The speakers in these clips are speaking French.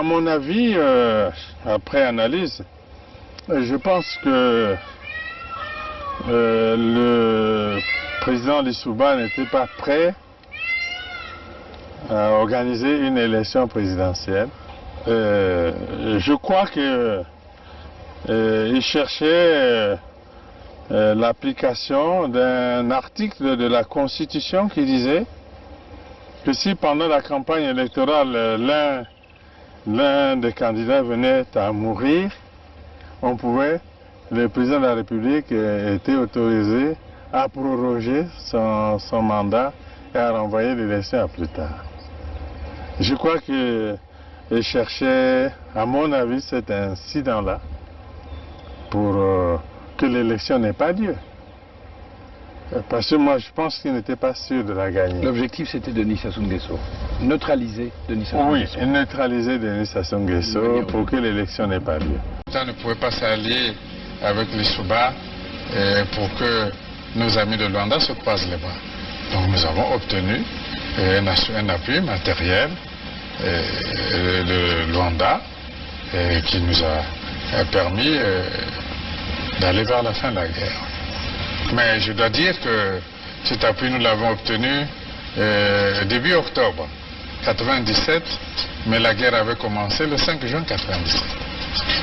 mon avis, après analyse, je pense que le président Lissouba n'était pas prêt à organiser une élection présidentielle. Je crois qu'il cherchait l'application d'un article de la Constitution qui disait que si pendant la campagne électorale l'un des candidats venait à mourir, le président de la République était autorisé à proroger son mandat et à renvoyer l'élection à plus tard. Je crois qu'il cherchait, à mon avis, cet incident-là pour que l'élection n'ait pas lieu. Parce que moi, je pense qu'il n'était pas sûr de la gagner. L'objectif, c'était Denis Sassou Nguesso. Neutraliser Denis Sassou Nguesso. Oui, neutraliser Denis Sassou Nguesso pour que l'élection n'ait pas lieu. On ne pouvait pas s'allier avec les Souba pour que nos amis de Luanda se croisent les bras. Donc nous avons obtenu un appui matériel de Luanda qui nous a permis d'aller vers la fin de la guerre. Mais je dois dire que cet appui, nous l'avons obtenu début octobre 1997, mais la guerre avait commencé le 5 juin 1997.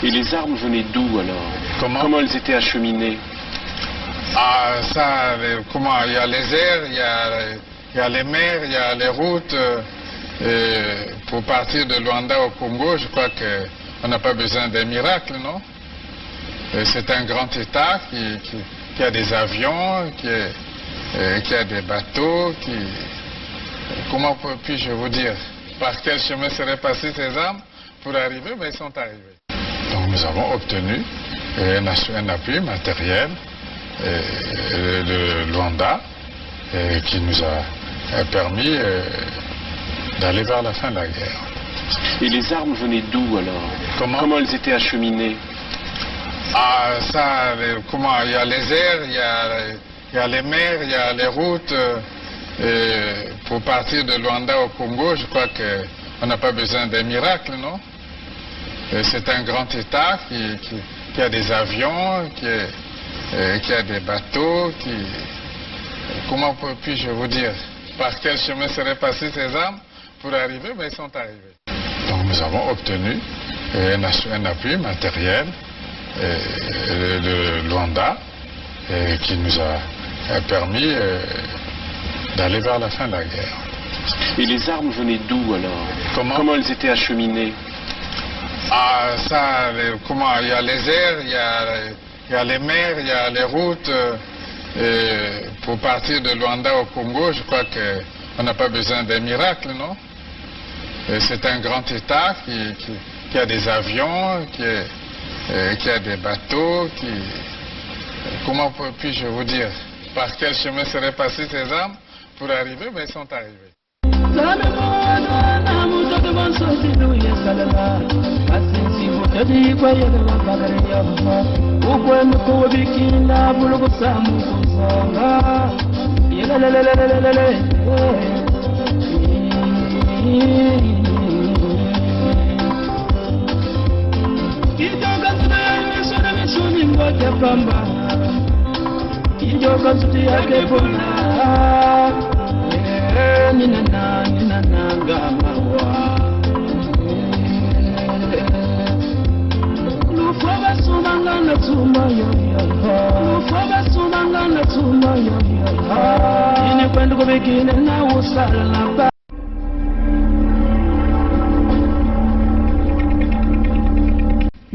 Et les armes venaient d'où alors? Comment elles étaient acheminées? Ah, ça, comment? Il y a les airs, il y a les mers, il y a les routes. Pour partir de Luanda au Congo, je crois qu'on n'a pas besoin d'un miracle, non? C'est un grand État qui a des avions, qui a des bateaux, comment puis-je vous dire? Par quel chemin seraient passées ces armes pour arriver? Mais ils sont arrivés. Donc nous avons obtenu un appui matériel de Luanda qui nous a permis d'aller vers la fin de la guerre. Et les armes venaient d'où alors? Comment elles étaient acheminées? Ah, ça, comment? Il y a les airs, il y a les mers, il y a les routes. Pour partir de Luanda au Congo, je crois qu'on n'a pas besoin d'un miracle, non? C'est un grand État qui a des avions, qui a des bateaux, comment puis-je vous dire? Par quel chemin seraient passées ces armes pour arriver? Mais ils sont arrivés. Donc nous avons obtenu un appui matériel de Luanda qui nous a permis d'aller vers la fin de la guerre. Et les armes venaient d'où alors? Comment elles étaient acheminées? Ah, ça, comment? Il y a les airs, il y a les mers, il y a les routes. Pour partir de Luanda au Congo, je crois qu'on n'a pas besoin d'un miracle, non? C'est un grand État qui a des avions, qui a des bateaux, comment puis-je vous dire? Par quel chemin seraient passées ces armes pour arriver? Mais ils sont arrivés.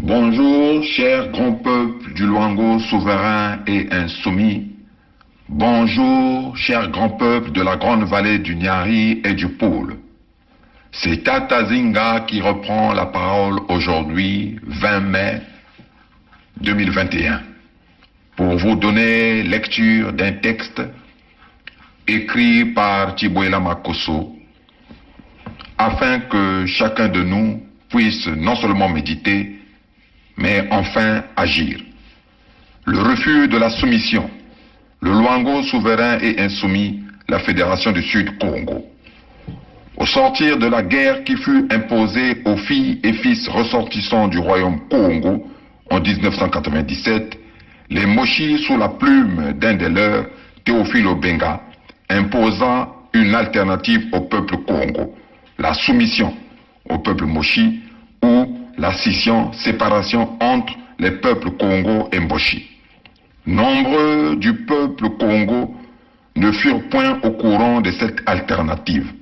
Bonjour, cher grand peuple du Luango souverain et insoumis. Bonjour, cher grand peuple de la grande vallée du Nyari et du Pôle. C'est Tata Zinga qui reprend la parole aujourd'hui, 20 mai 2021, pour vous donner lecture d'un texte écrit par Tibouela Makosso, afin que chacun de nous puisse non seulement méditer, mais enfin agir. Le refus de la soumission, le Luango souverain et insoumis, la Fédération du Sud Congo. Au sortir de la guerre qui fut imposée aux filles et fils ressortissants du royaume Congo en 1997, les Moshi, sous la plume d'un des leurs, Théophile Obenga, imposa une alternative au peuple Congo, la soumission au peuple Moshi ou la scission, séparation entre les peuples Congo et Moshi. Nombreux du peuple Congo ne furent point au courant de cette alternative.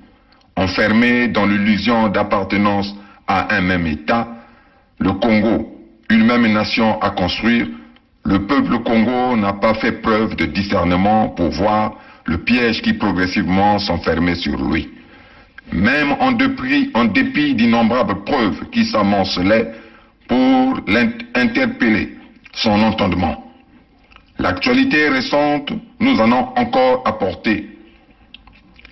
Enfermés dans l'illusion d'appartenance à un même État, le Congo, une même nation à construire, le peuple Congo n'a pas fait preuve de discernement pour voir le piège qui progressivement s'enfermait sur lui. Même en dépit d'innombrables preuves qui s'amoncelaient pour interpeller son entendement. L'actualité récente nous en a encore apporté.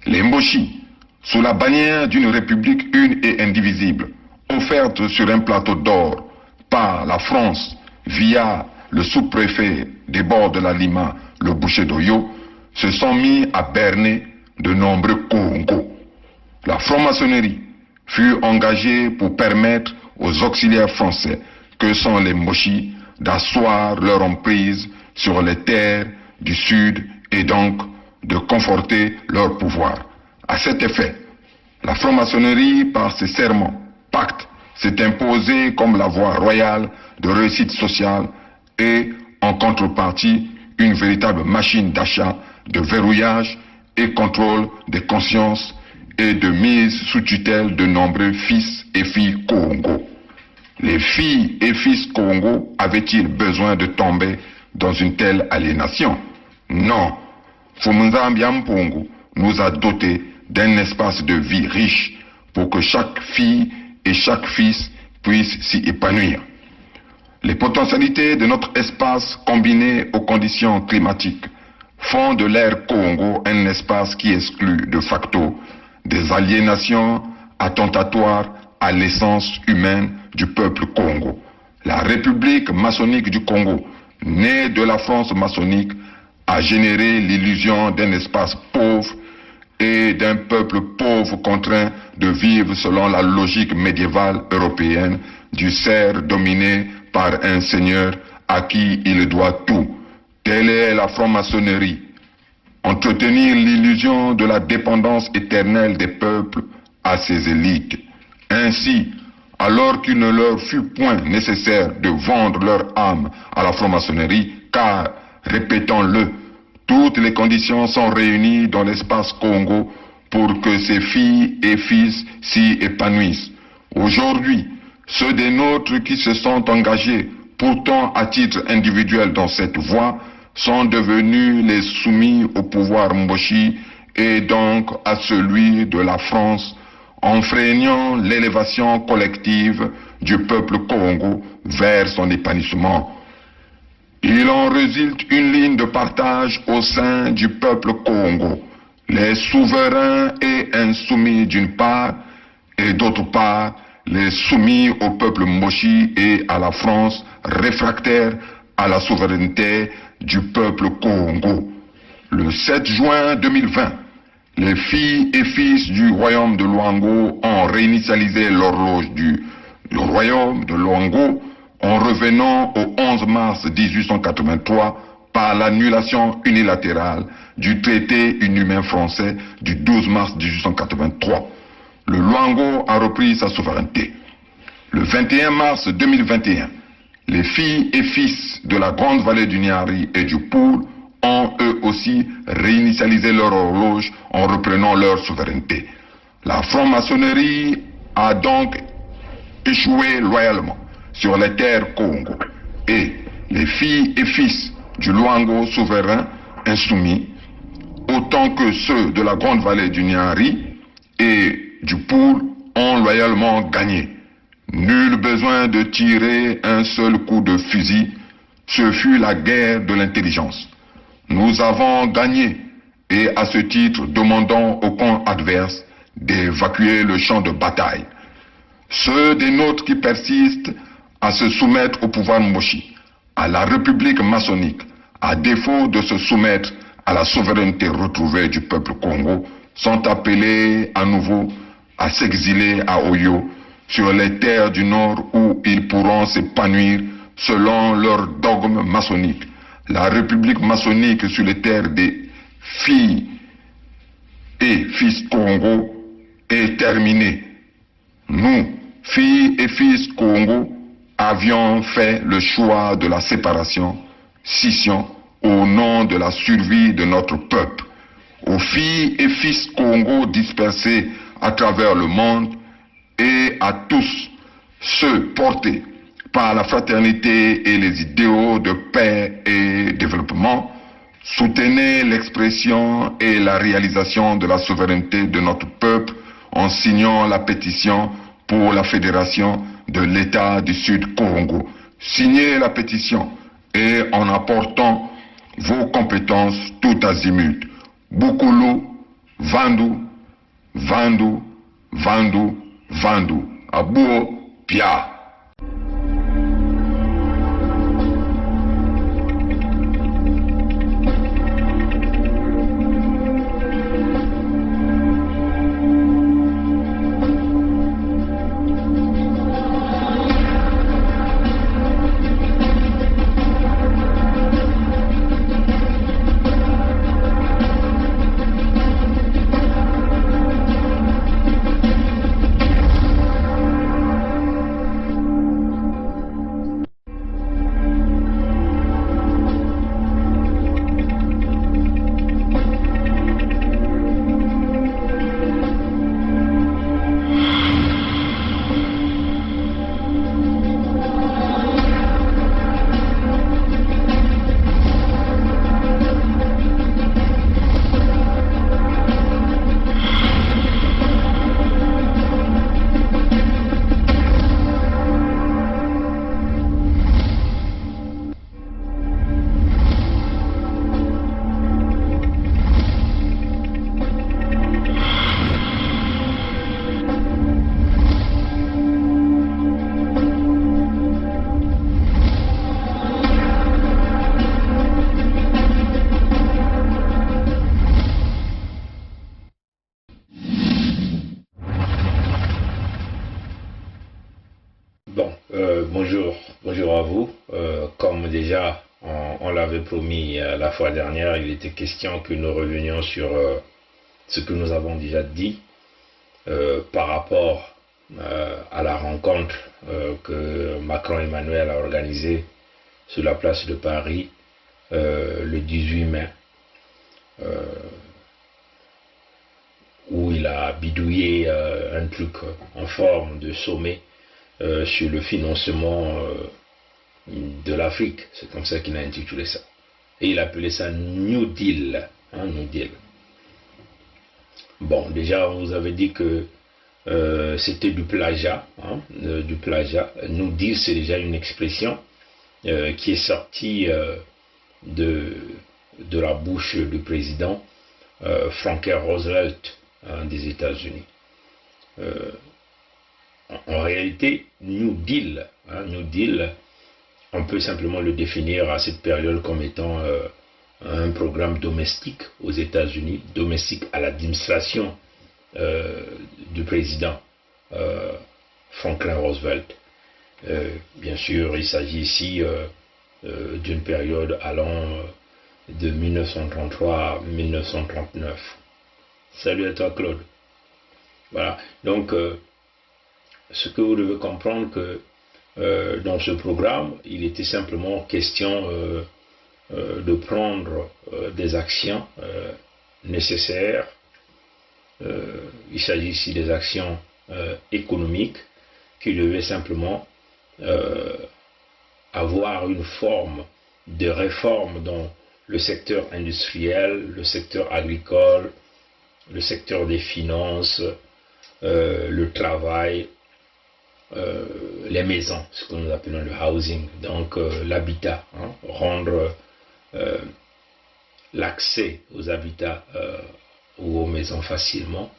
Les Moshi, sous la bannière d'une république une et indivisible, offerte sur un plateau d'or par la France via le sous-préfet des bords de la Lima, le boucher d'Oyo, se sont mis à berner de nombreux Congos. La franc-maçonnerie fut engagée pour permettre aux auxiliaires français, que sont les Moshi, d'asseoir leur emprise sur les terres du Sud et donc de conforter leur pouvoir. À cet effet, la franc-maçonnerie, par ses serments, pactes, s'est imposée comme la voie royale de réussite sociale et, en contrepartie, une véritable machine d'achat, de verrouillage et contrôle des consciences et de mise sous tutelle de nombreux fils et filles Congo. Les filles et fils Congo avaient-ils besoin de tomber dans une telle aliénation? Non. Fumunzambi Mpongo nous a dotés d'un espace de vie riche pour que chaque fille et chaque fils puisse s'y épanouir. Les potentialités de notre espace combinées aux conditions climatiques font de l'ère Congo un espace qui exclut de facto des aliénations attentatoires à l'essence humaine du peuple Congo. La République maçonnique du Congo, née de la France maçonnique, a généré l'illusion d'un espace pauvre et d'un peuple pauvre contraint de vivre selon la logique médiévale européenne du cerf dominé par un seigneur à qui il doit tout. Telle est la franc-maçonnerie. Entretenir l'illusion de la dépendance éternelle des peuples à ses élites. Ainsi, alors qu'il ne leur fut point nécessaire de vendre leur âme à la franc-maçonnerie, car, répétons-le, toutes les conditions sont réunies dans l'espace Congo pour que ses filles et fils s'y épanouissent. Aujourd'hui, ceux des nôtres qui se sont engagés, pourtant à titre individuel dans cette voie, sont devenus les soumis au pouvoir Moshi et donc à celui de la France, enfreignant l'élévation collective du peuple Congo vers son épanouissement. Il en résulte une ligne de partage au sein du peuple Congo, les souverains et insoumis d'une part, et d'autre part, les soumis au peuple Moshi et à la France réfractaire à la souveraineté du peuple Congo. Le 7 juin 2020, les filles et fils du royaume de Luango ont réinitialisé l'horloge du royaume de Luango en revenant au 11 mars 1883 par l'annulation unilatérale du traité inhumain français du 12 mars 1883. Le Luango a repris sa souveraineté. Le 21 mars 2021, les filles et fils de la grande vallée du Niari et du Poul ont eux aussi réinitialisé leur horloge en reprenant leur souveraineté. La franc-maçonnerie a donc échoué loyalement sur les terres Congo et les filles et fils du Luango souverain insoumis, autant que ceux de la grande vallée du Niari et du Poul, ont loyalement gagné. Nul besoin de tirer un seul coup de fusil, ce fut la guerre de l'intelligence. Nous avons gagné et à ce titre demandons au camp adverse d'évacuer le champ de bataille. Ceux des nôtres qui persistent à se soumettre au pouvoir Moshi, à la République maçonnique, à défaut de se soumettre à la souveraineté retrouvée du peuple Congo, sont appelés à nouveau à s'exiler à Oyo, sur les terres du Nord où ils pourront s'épanouir selon leurs dogmes maçonniques. La république maçonnique sur les terres des filles et fils Congo est terminée. Nous, filles et fils Congo, avions fait le choix de la séparation, scission, au nom de la survie de notre peuple. Aux filles et fils Congo dispersés à travers le monde et à tous ceux portés par la fraternité et les idéaux de paix et développement, soutenez l'expression et la réalisation de la souveraineté de notre peuple en signant la pétition pour la fédération de l'État du Sud Congo. Signez la pétition et en apportant vos compétences tout azimut. Bukulu, Vandu, Vandu, Vandu, Vandu. Abuo, Pia. Bonjour à vous. Comme déjà on l'avait promis la fois dernière, il était question que nous revenions sur ce que nous avons déjà dit par rapport à la rencontre que Macron Emmanuel a organisée sur la place de Paris le 18 mai, où il a bidouillé un truc en forme de sommet sur le financement de l'Afrique. C'est comme ça qu'il a intitulé ça. Et il appelait ça New Deal. New Deal. Bon, déjà, on vous avait dit que c'était du plagiat. Du plagiat. New Deal, c'est déjà une expression qui est sortie de la bouche du président Franklin Roosevelt des États-Unis. En réalité, New Deal, on peut simplement le définir à cette période comme étant un programme domestique aux États-Unis, domestique à l'administration du président Franklin Roosevelt. Bien sûr, il s'agit ici d'une période allant de 1933 à 1939. Salut à toi, Claude. Voilà, donc ce que vous devez comprendre que dans ce programme, il était simplement question de prendre des actions nécessaires. Il s'agit ici des actions économiques qui devaient simplement avoir une forme de réforme dans le secteur industriel, le secteur agricole, le secteur des finances, le travail, les maisons, ce que nous appelons le housing, donc l'habitat, rendre l'accès aux habitats ou aux maisons facilement.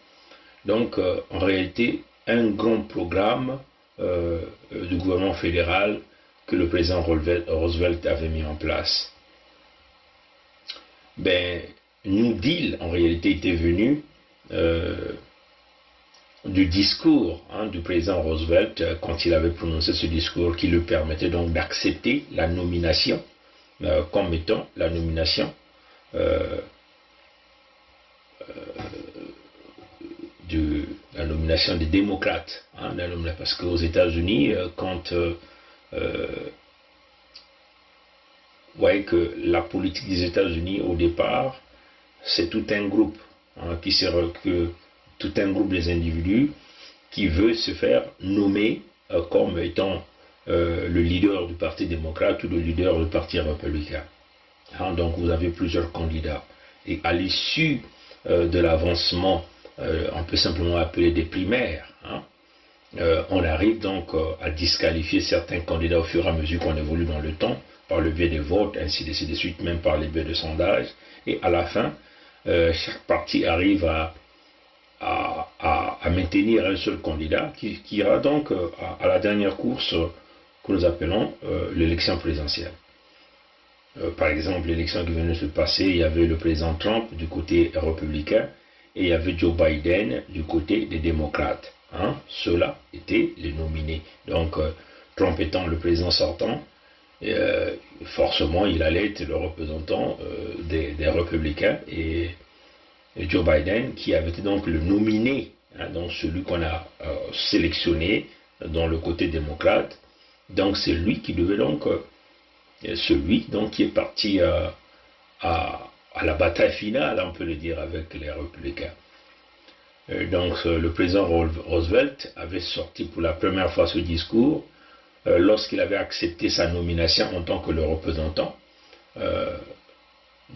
Donc en réalité, un grand programme du gouvernement fédéral que le président Roosevelt avait mis en place. New Deal en réalité était venu du discours du président Roosevelt quand il avait prononcé ce discours qui lui permettait donc d'accepter la nomination comme étant la nomination des démocrates, parce qu'aux États-Unis, quand vous voyez que la politique des États-Unis au départ, c'est tout un groupe tout un groupe des individus qui veut se faire nommer comme étant le leader du Parti démocrate ou le leader du Parti républicain. Donc vous avez plusieurs candidats. Et à l'issue de l'avancement, on peut simplement appeler des primaires, on arrive donc à disqualifier certains candidats au fur et à mesure qu'on évolue dans le temps, par le biais des votes, ainsi de suite, même par le biais de sondages. Et à la fin, chaque parti arrive à maintenir un seul candidat qui ira donc à la dernière course que nous appelons l'élection présidentielle. Par exemple, l'élection qui venait de se passer, il y avait le président Trump du côté républicain et il y avait Joe Biden du côté des démocrates. Ceux-là étaient les nominés. Donc, Trump étant le président sortant, forcément, il allait être le représentant des républicain et Joe Biden qui avait été donc le nominé, donc celui qu'on a sélectionné dans le côté démocrate. Donc c'est lui qui devait donc, qui est parti à la bataille finale, on peut le dire, avec les républicains. Donc le président Roosevelt avait sorti pour la première fois ce discours lorsqu'il avait accepté sa nomination en tant que le représentant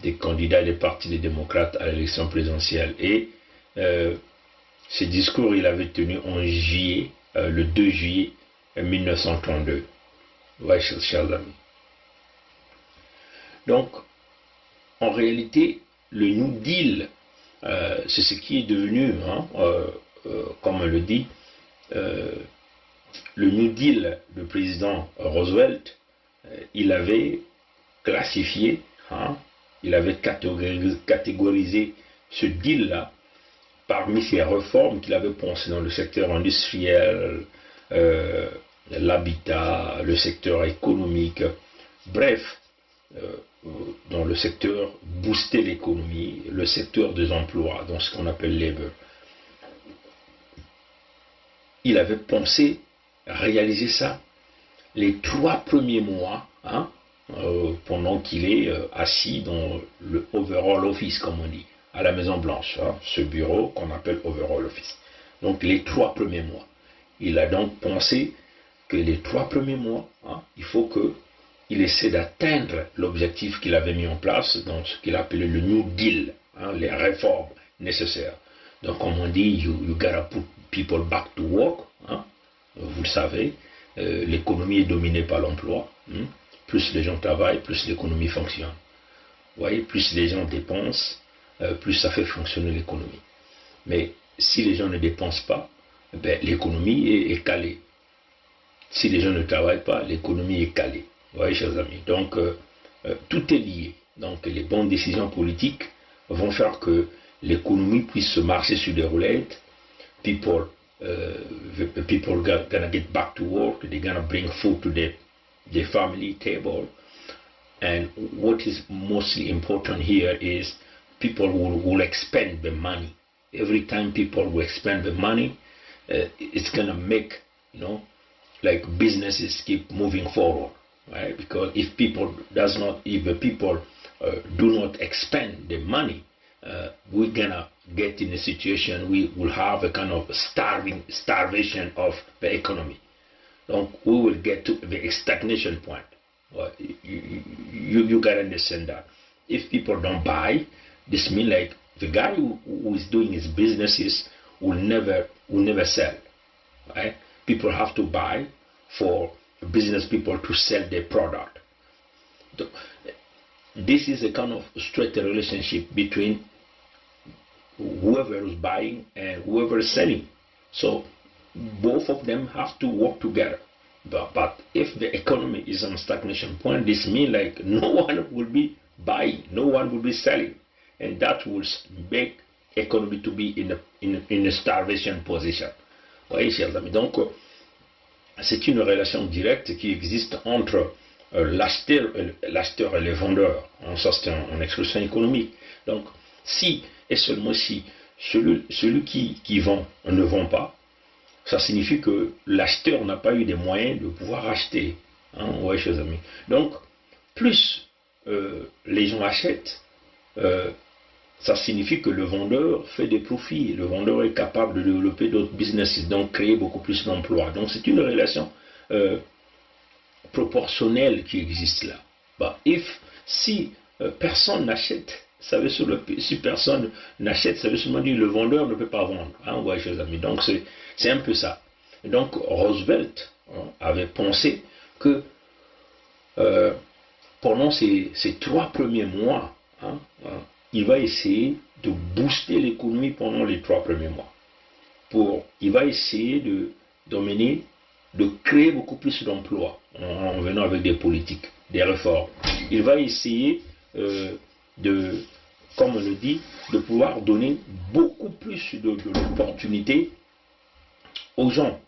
des candidats des partis des démocrates à l'élection présidentielle. Et ce discours, il avait tenu en juillet, le 2 juillet 1932. Ouais, chers amis. Donc, en réalité, le New Deal, c'est ce qui est devenu, comme on le dit, le New Deal du président Roosevelt, il avait classifié, il avait catégorisé ce deal-là parmi ces réformes qu'il avait pensées dans le secteur industriel, l'habitat, le secteur économique, bref, dans le secteur booster l'économie, le secteur des emplois, dans ce qu'on appelle labor. Il avait pensé réaliser ça les 3 premiers mois, pendant qu'il est assis dans le Overall Office, comme on dit, à la Maison Blanche, ce bureau qu'on appelle Overall Office. Donc les 3 premiers mois. Il a donc pensé que les 3 premiers mois, il faut qu'il essaie d'atteindre l'objectif qu'il avait mis en place dans ce qu'il appelait le New Deal, les réformes nécessaires. Donc comme on dit, you gotta put people back to work, vous le savez, l'économie est dominée par l'emploi. Plus les gens travaillent, plus l'économie fonctionne. Vous voyez, plus les gens dépensent, plus ça fait fonctionner l'économie. Mais si les gens ne dépensent pas, l'économie est calée. Si les gens ne travaillent pas, l'économie est calée. Vous voyez, chers amis. Donc, tout est lié. Donc, les bonnes décisions politiques vont faire que l'économie puisse se marcher sur des roulettes. People gonna get back to work. They're gonna bring food to the family table. And what is mostly important here is people will expend the money. Every time people will expend the money, it's gonna make, like businesses keep moving forward, right? Because if people do not expend the money, we're gonna get in a situation we will have a kind of starvation of the economy. Donc, we will get to the stagnation point. Well, you gotta understand that. If people don't buy, this means like the guy who is doing his businesses will never sell. Right? People have to buy for business people to sell their product. This is a kind of straight relationship between whoever is buying and whoever is selling. So both of them have to work together. But if the economy is on stagnation point, this means like no one will be buying, no one will be selling, and that will make economy to be in a starvation position. voyez, chers amis. Donc, c'est une relation directe qui existe entre l'acheteur et le vendeur. Ça, c'est une expression économique. Donc, si et seulement si celui qui vend ne vend pas, ça signifie que l'acheteur n'a pas eu des moyens de pouvoir acheter. Ouais, chers amis. Donc, plus les gens achètent, ça signifie que le vendeur fait des profits. Le vendeur est capable de développer d'autres businesses, donc créer beaucoup plus d'emplois. Donc, c'est une relation proportionnelle qui existe là. Si personne n'achète, si personne n'achète, ça veut seulement dire que le vendeur ne peut pas vendre. Ouais, chers amis. Donc, c'est un peu ça. Et donc, Roosevelt avait pensé que pendant ces 3 premiers mois, il va essayer de booster l'économie pendant les 3 premiers mois. Il va essayer de créer beaucoup plus d'emplois en venant avec des politiques, des réformes. Il va essayer comme on le dit, de pouvoir donner beaucoup plus d'opportunités aux gens,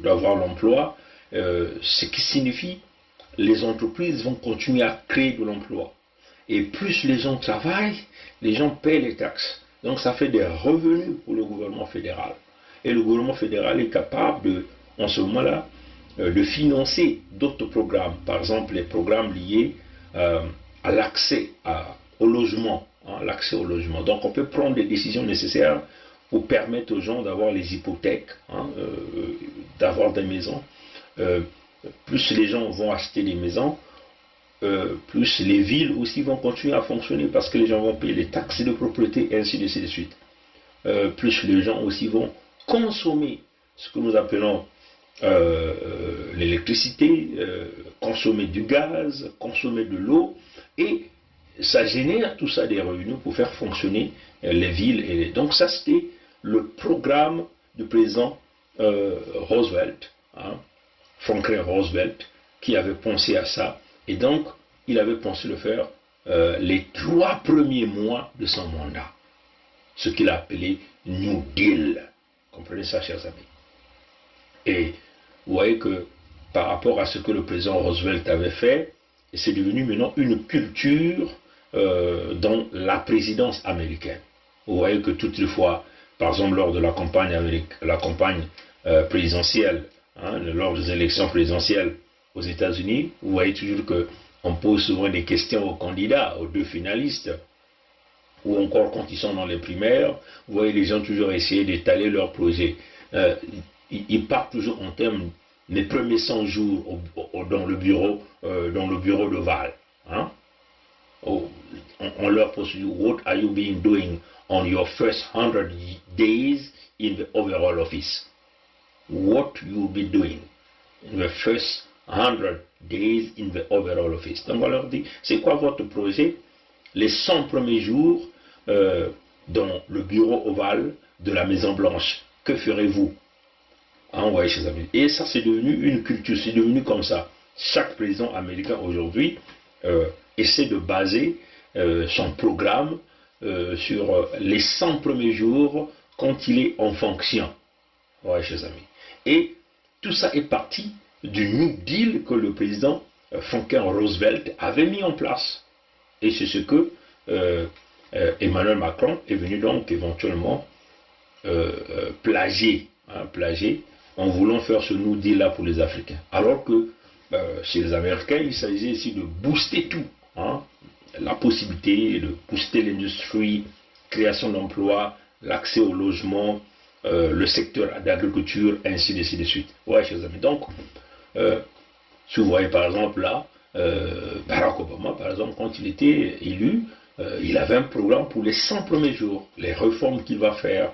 d'avoir l'emploi, ce qui signifie les entreprises vont continuer à créer de l'emploi. Et plus les gens travaillent, les gens paient les taxes. Donc ça fait des revenus pour le gouvernement fédéral. Et le gouvernement fédéral est capable, en ce moment-là, de financer d'autres programmes. Par exemple, les programmes liés à l'accès au logement. L'accès au logement. Donc on peut prendre des décisions nécessaires pour permettre aux gens d'avoir les hypothèques, d'avoir des maisons. Plus les gens vont acheter des maisons, plus les villes aussi vont continuer à fonctionner parce que les gens vont payer les taxes de propriété et ainsi de suite. Plus les gens aussi vont consommer ce que nous appelons l'électricité, consommer du gaz, consommer de l'eau, et ça génère tout ça des revenus pour faire fonctionner les villes. Donc ça, c'était le programme du président Roosevelt, Franklin Roosevelt, qui avait pensé à ça. Et donc, il avait pensé le faire les 3 premiers mois de son mandat. Ce qu'il a appelé New Deal. Comprenez ça, chers amis. Et vous voyez que par rapport à ce que le président Roosevelt avait fait, c'est devenu maintenant une culture dans la présidence américaine. Vous voyez que toutefois, par exemple lors de la campagne présidentielle, lors des élections présidentielles aux États-Unis, vous voyez toujours qu'on pose souvent des questions aux candidats, aux 2 finalistes, ou encore quand ils sont dans les primaires, vous voyez les gens toujours essayer d'étaler leur projet. Ils partent toujours en termes des premiers 100 jours dans le bureau d'Oval. On leur pose, what are you been doing on your first 100 days in the overall office? What you will be doing in the first 100 days in the overall office. Donc on leur dit, c'est quoi votre projet les 100 premiers jours dans le bureau ovale de la Maison Blanche? Que ferez-vous? Ouais, chers amis. Et ça, c'est devenu une culture, c'est devenu comme ça. Chaque président américain aujourd'hui essaie de baser son programme sur les 100 premiers jours quand il est en fonction. Ouais, chers amis. Et tout ça est parti du New Deal que le président Franklin Roosevelt avait mis en place. Et c'est ce que Emmanuel Macron est venu donc éventuellement plagier en voulant faire ce New Deal là pour les Africains. Alors que chez les Américains, il s'agissait ici de booster tout. La possibilité de booster l'industrie, création d'emplois, l'accès au logement, le secteur d'agriculture, ainsi de suite. Ouais, chers amis. Donc, si vous voyez par exemple là, Barack Obama, par exemple, quand il était élu, il avait un programme pour les 100 premiers jours, les réformes qu'il va faire,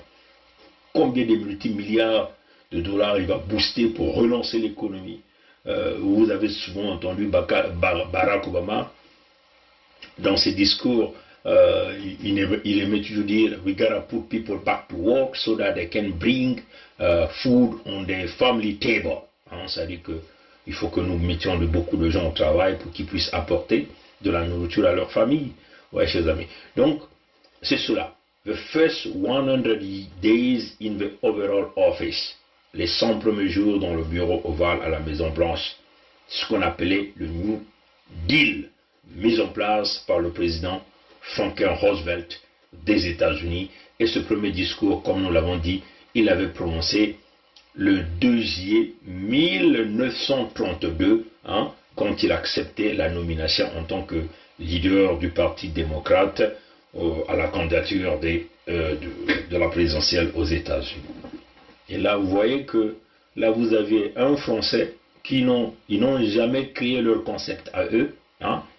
combien de multimilliards de dollars il va booster pour relancer l'économie. Vous avez souvent entendu Barack Obama, dans ses discours, il aimait toujours dire we gotta put people back to work so that they can bring food on their family table. C'est-à-dire qu'il faut que nous mettions beaucoup de gens au travail pour qu'ils puissent apporter de la nourriture à leur famille. Ouais, chers amis. Donc, c'est cela. The first 100 days in the overall office. les 100 premiers jours dans le bureau ovale à la Maison Blanche, ce qu'on appelait le New Deal, mis en place par le président Franklin Roosevelt des États-Unis. Et ce premier discours, comme nous l'avons dit, il avait prononcé le 2 juillet 1932, quand il acceptait la nomination en tant que leader du Parti démocrate à la candidature de la présidentielle aux États-Unis. Et là, vous voyez que là, vous avez un Français qui n'ont jamais créé leur concept à eux.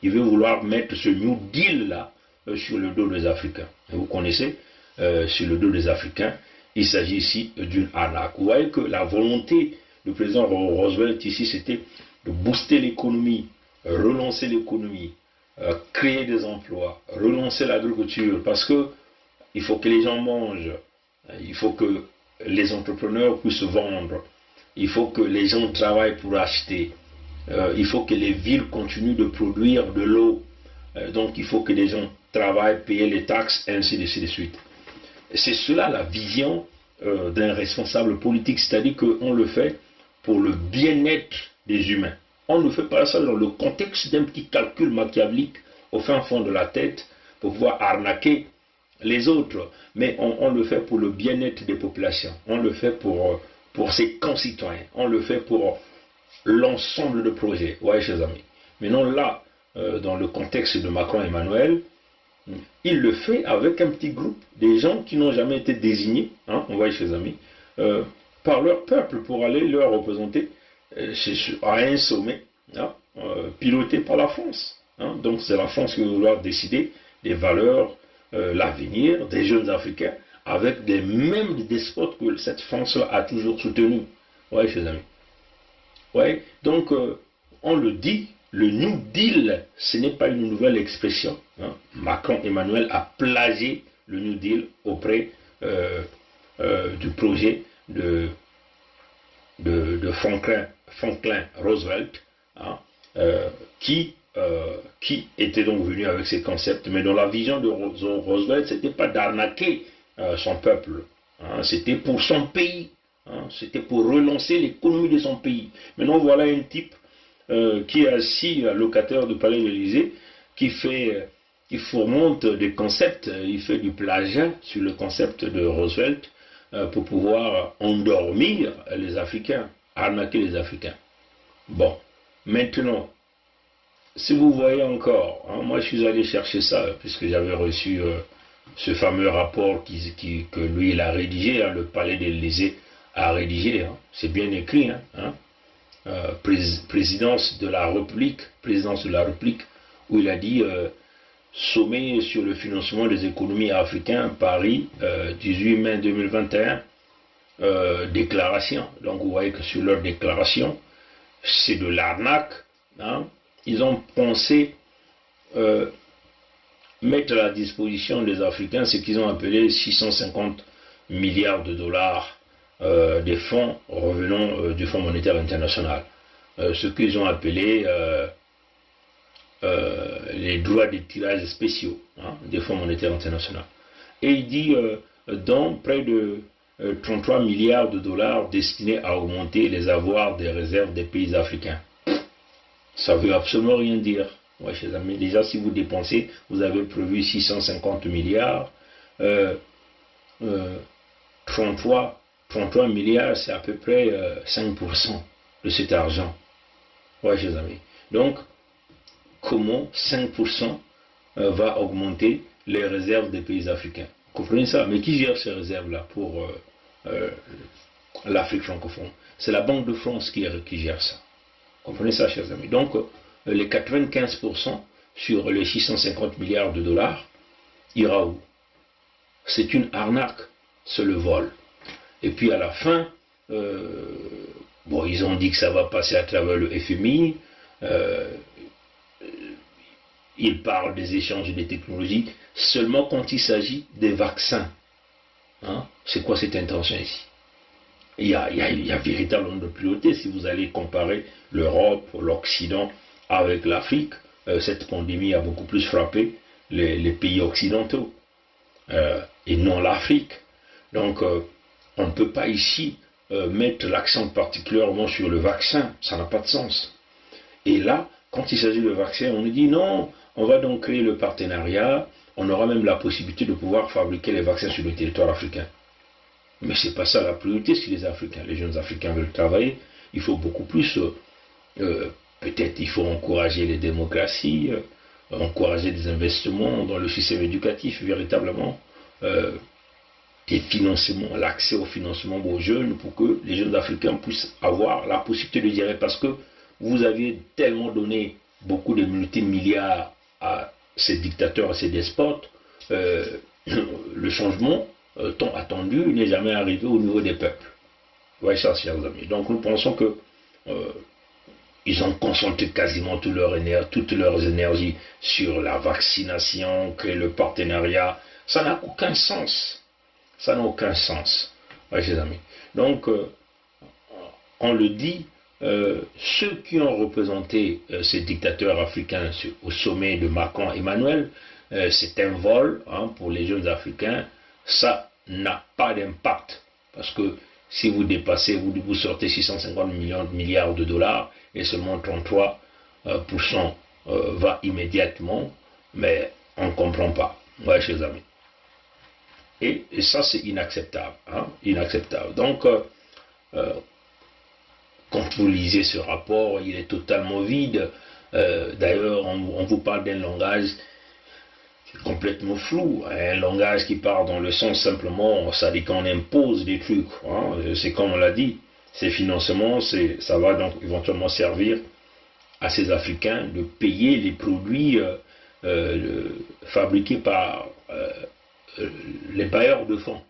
Ils veulent vouloir mettre ce New Deal-là sur le dos des Africains. Et vous connaissez, sur le dos des Africains, il s'agit ici d'une arnaque. Vous voyez que la volonté du président Roosevelt ici, c'était de booster l'économie, relancer l'économie, créer des emplois, relancer l'agriculture, parce que il faut que les gens mangent, il faut que les entrepreneurs puissent vendre, il faut que les gens travaillent pour acheter, il faut que les villes continuent de produire de l'eau, donc il faut que les gens travaillent, payer les taxes, ainsi de suite. C'est cela la vision d'un responsable politique, c'est-à-dire qu'on le fait pour le bien-être des humains. On ne fait pas ça dans le contexte d'un petit calcul machiavélique au fin fond de la tête pour pouvoir arnaquer les autres, mais on le fait pour le bien-être des populations, on le fait pour ses concitoyens, on le fait pour l'ensemble de projets. Ouais, chers amis. Maintenant là, dans le contexte de Macron-Emmanuel, il le fait avec un petit groupe, des gens qui n'ont jamais été désignés, on voit, chers amis, par leur peuple pour aller leur représenter à un sommet piloté par la France. Donc c'est la France qui va vouloir décider des valeurs, l'avenir des jeunes Africains, avec les mêmes despotes que cette France-là a toujours soutenus. Oui, chers amis. Ouais, donc on le dit, le New Deal, ce n'est pas une nouvelle expression. Macron-Emmanuel a plagié le New Deal auprès du projet de Franklin Roosevelt, qui était donc venu avec ces concepts. Mais dans la vision de Roosevelt, ce n'était pas d'arnaquer son peuple, c'était pour son pays, c'était pour relancer l'économie de son pays. Maintenant, voilà un type qui est assis, locataire du palais de l'Élysée, qui fourmente des concepts, il fait du plagiat sur le concept de Roosevelt pour pouvoir endormir les Africains, arnaquer les Africains. Bon, maintenant, si vous voyez encore, moi je suis allé chercher ça, puisque j'avais reçu ce fameux rapport que lui il a rédigé, le palais de l'Élysée a rédigé, c'est bien écrit, présidence de la République, où il a dit sommet sur le financement des économies africaines, Paris, 18 mai 2021, déclaration. Donc vous voyez que sur leur déclaration, c'est de l'arnaque. Ils ont pensé mettre à la disposition des Africains ce qu'ils ont appelé 650 milliards de dollars des fonds revenant du Fonds monétaire international. Ce qu'ils ont appelé les droits de tirage spéciaux des Fonds monétaires international. Et il dit dans près de 33 milliards de dollars destinés à augmenter les avoirs des réserves des pays africains. Ça ne veut absolument rien dire. Ouais, chers amis, déjà si vous dépensez, vous avez prévu 650 milliards, 33 milliards, c'est à peu près 5% de cet argent. Ouais, chers amis. Donc, comment 5% va augmenter les réserves des pays africains? Vous comprenez ça? Mais qui gère ces réserves-là pour l'Afrique francophone? C'est la Banque de France qui gère ça. Vous comprenez ça, chers amis? Donc, les 95% sur les 650 milliards de dollars, ira où? C'est une arnaque, c'est le vol. Et puis à la fin, ils ont dit que ça va passer à travers le FMI, ils parlent des échanges des technologies, seulement quand il s'agit des vaccins. C'est quoi cette intention ici? Il y a véritablement de priorité. Si vous allez comparer l'Europe, l'Occident avec l'Afrique, cette pandémie a beaucoup plus frappé les pays occidentaux et non l'Afrique. Donc on ne peut pas ici mettre l'accent particulièrement sur le vaccin. Ça n'a pas de sens. Et là, quand il s'agit de vaccin, on nous dit non, on va donc créer le partenariat, on aura même la possibilité de pouvoir fabriquer les vaccins sur le territoire africain. Mais ce n'est pas ça la priorité si les Africains, les jeunes Africains veulent travailler. Il faut beaucoup plus, peut-être il faut encourager les démocraties, encourager des investissements dans le système éducatif véritablement, et financement, l'accès au financement aux jeunes pour que les jeunes Africains puissent avoir la possibilité de dire parce que vous avez tellement donné beaucoup de multimilliards à ces dictateurs, à ces despotes, le changement tant attendu n'est jamais arrivé au niveau des peuples. Voyez ça, chers amis. Donc nous pensons que ils ont concentré quasiment toutes leurs énergies sur la vaccination, créer le partenariat. Ça n'a aucun sens. Ça n'a aucun sens. Voyez, chers amis. Donc, on le dit, ceux qui ont représenté ces dictateurs africains au sommet de Macron Emmanuel, c'est un vol pour les jeunes Africains. Ça n'a pas d'impact. Parce que si vous dépassez, vous sortez 650 milliards de dollars et seulement 33% va immédiatement, mais on ne comprend pas. Ouais, chers amis. Et ça, c'est inacceptable. Inacceptable. Donc, quand vous lisez ce rapport, il est totalement vide. D'ailleurs, on vous parle d'un langage complètement flou, un langage qui part dans le sens simplement, ça dit qu'on impose des trucs, c'est comme on l'a dit, ces financements, ça va donc éventuellement servir à ces Africains de payer les produits fabriqués par les bailleurs de fonds,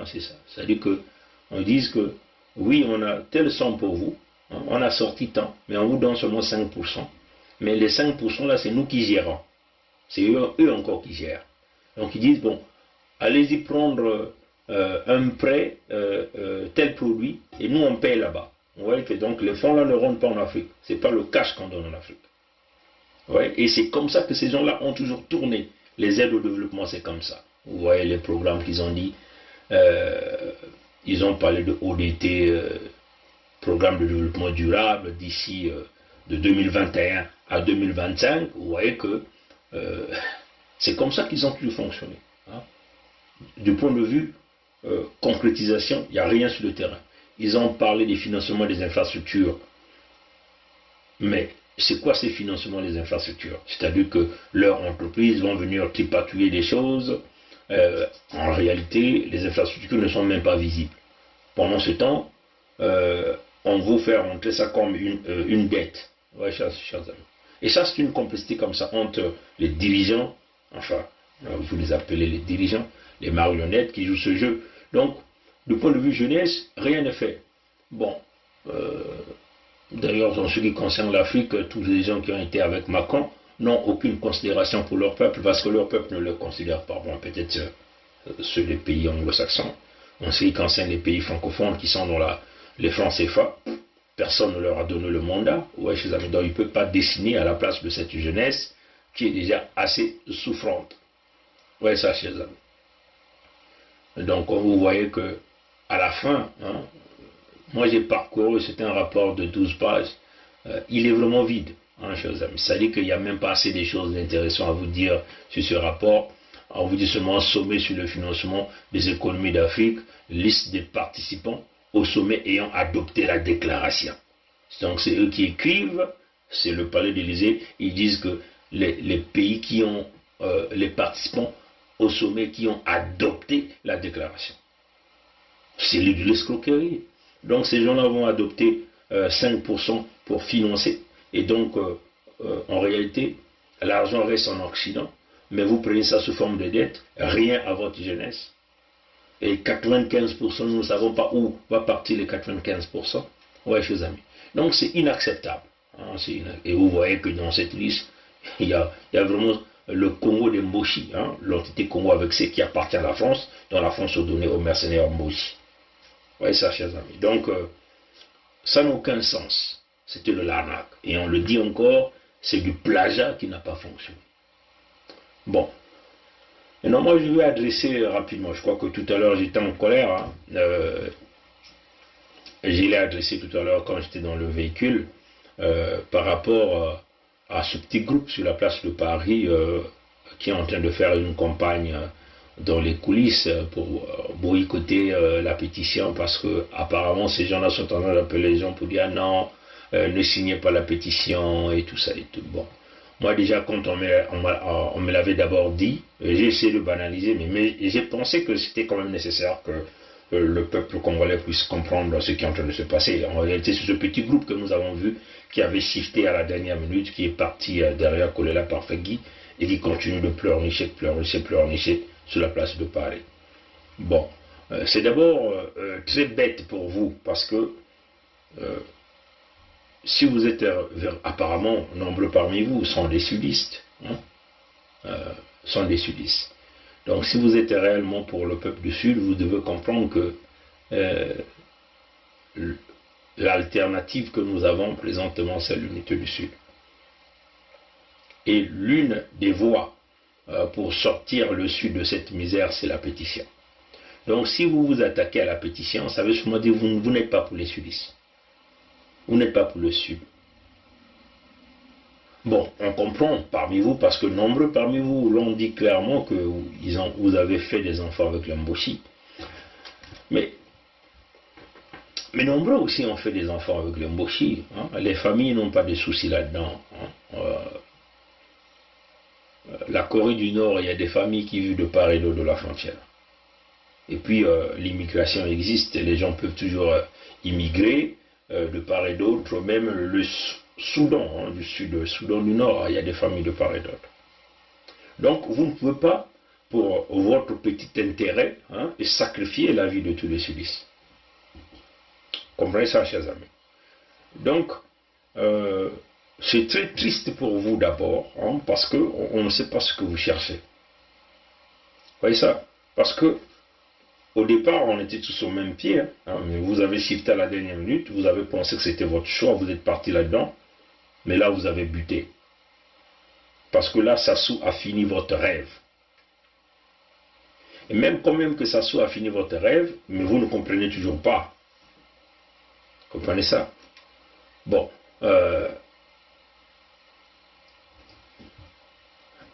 c'est ça, c'est-à-dire qu'on dise que oui, on a telle somme pour vous, on a sorti tant, mais on vous donne seulement 5%, mais les 5% là, c'est nous qui gérons. C'est eux encore qui gèrent. Donc ils disent, bon, allez-y prendre un prêt, tel produit, et nous on paye là-bas. Vous voyez que donc les fonds là ne rentrent pas en Afrique. Ce n'est pas le cash qu'on donne en Afrique. Vous voyez, et c'est comme ça que ces gens-là ont toujours tourné. Les aides au développement, c'est comme ça. Vous voyez les programmes qu'ils ont dit. Ils ont parlé de ODT, programme de développement durable, d'ici de 2021 à 2025. Vous voyez que c'est comme ça qu'ils ont pu fonctionner. Du point de vue concrétisation, il n'y a rien sur le terrain. Ils ont parlé des financements des infrastructures. Mais c'est quoi ces financements des infrastructures? C'est-à-dire que leurs entreprises vont venir tripatouiller des choses. En réalité, les infrastructures ne sont même pas visibles. Pendant ce temps, on veut faire entrer ça comme une dette. Ouais, chers amis. Et ça, c'est une complicité comme ça entre les dirigeants, enfin, vous les appelez les dirigeants, les marionnettes qui jouent ce jeu. Donc, du point de vue jeunesse, rien n'est fait. Bon, d'ailleurs, en ce qui concerne l'Afrique, tous les gens qui ont été avec Macron n'ont aucune considération pour leur peuple, parce que leur peuple ne le considère pas. Bon, peut-être ceux des pays anglo-saxons. En ce qui concerne les pays francophones qui sont dans les francs CFA, personne ne leur a donné le mandat. Ouais, chers amis, donc ils ne peuvent pas dessiner à la place de cette jeunesse qui est déjà assez souffrante. Ouais, ça, chers amis. Donc, vous voyez que à la fin, moi j'ai parcouru, c'est un rapport de 12 pages, il est vraiment vide, chers amis. Ça dit qu'il n'y a même pas assez de choses intéressantes à vous dire sur ce rapport. On vous dit seulement sommet sur le financement des économies d'Afrique, liste des participants au sommet ayant adopté la déclaration. Donc c'est eux qui écrivent, c'est le palais d'Élysée, ils disent que les pays qui ont, les participants au sommet qui ont adopté la déclaration. C'est de l'escroquerie. Donc ces gens-là vont adopter 5% pour financer. Et donc, en réalité, l'argent reste en Occident, mais vous prenez ça sous forme de dette, rien à votre jeunesse. Et 95%, nous ne savons pas où va partir les 95%. Ouais, chers amis. Donc c'est inacceptable. Et vous voyez que dans cette liste, il y a vraiment le Congo de Mboshi, l'entité Congo avec ce qui appartient à la France, dont la France a donné aux mercenaires Mboshi. Vous voyez ça, chers amis. Donc, ça n'a aucun sens. C'était de l'arnaque. Et on le dit encore, c'est du plagiat qui n'a pas fonctionné. Bon. Maintenant, moi, je vais adresser rapidement. Je crois que tout à l'heure, j'étais en colère. je l'ai adressé tout à l'heure quand j'étais dans le véhicule, par rapport à ce petit groupe sur la place de Paris qui est en train de faire une campagne dans les coulisses pour boycotter la pétition, parce que apparemment ces gens-là sont en train d'appeler les gens pour dire non, ne signez pas la pétition et tout ça et tout. Bon, moi déjà quand on me l'avait d'abord dit, j'ai essayé de banaliser, mais j'ai pensé que c'était quand même nécessaire que le peuple congolais puisse comprendre ce qui est en train de se passer. En réalité, c'est ce petit groupe que nous avons vu qui avait shifté à la dernière minute, qui est parti derrière Kolela Parfegui et qui continue de pleurnicher sur la place de Paris. Bon, c'est d'abord très bête pour vous, parce que si vous êtes apparemment nombreux parmi vous sont des sudistes, sont des sudistes. Donc si vous êtes réellement pour le peuple du Sud, vous devez comprendre que l'alternative que nous avons présentement, c'est l'unité du Sud. Et l'une des voies pour sortir le Sud de cette misère, c'est la pétition. Donc si vous vous attaquez à la pétition, ça veut sûrement dire que vous n'êtes pas pour les sudistes. Vous n'êtes pas pour le Sud. Bon, on comprend parmi vous, parce que nombreux parmi vous l'ont dit clairement que vous avez fait des enfants avec l'Mboshi. Mais nombreux aussi ont fait des enfants avec l'Mboshi. Les familles n'ont pas de soucis là-dedans. La Corée du Nord, il y a des familles qui vivent de part et d'autre de la frontière. Et puis l'immigration existe, les gens peuvent toujours immigrer de part et d'autre, même le Soudan du Sud, le Soudan du Nord, il y a des familles de part et d'autre. Donc vous ne pouvez pas, pour votre petit intérêt, sacrifier la vie de tous les sudistes. Comprenez ça, chers amis. Donc, c'est très triste pour vous d'abord, parce qu'on ne sait pas ce que vous cherchez. Vous voyez ça? Parce que au départ, on était tous au même pied, mais vous avez shifté à la dernière minute, vous avez pensé que c'était votre choix, vous êtes parti là-dedans, mais là vous avez buté. Parce que là, Sassou a fini votre rêve. Et même quand même que Sassou a fini votre rêve, mais vous ne comprenez toujours pas. Comprenez ça? Bon,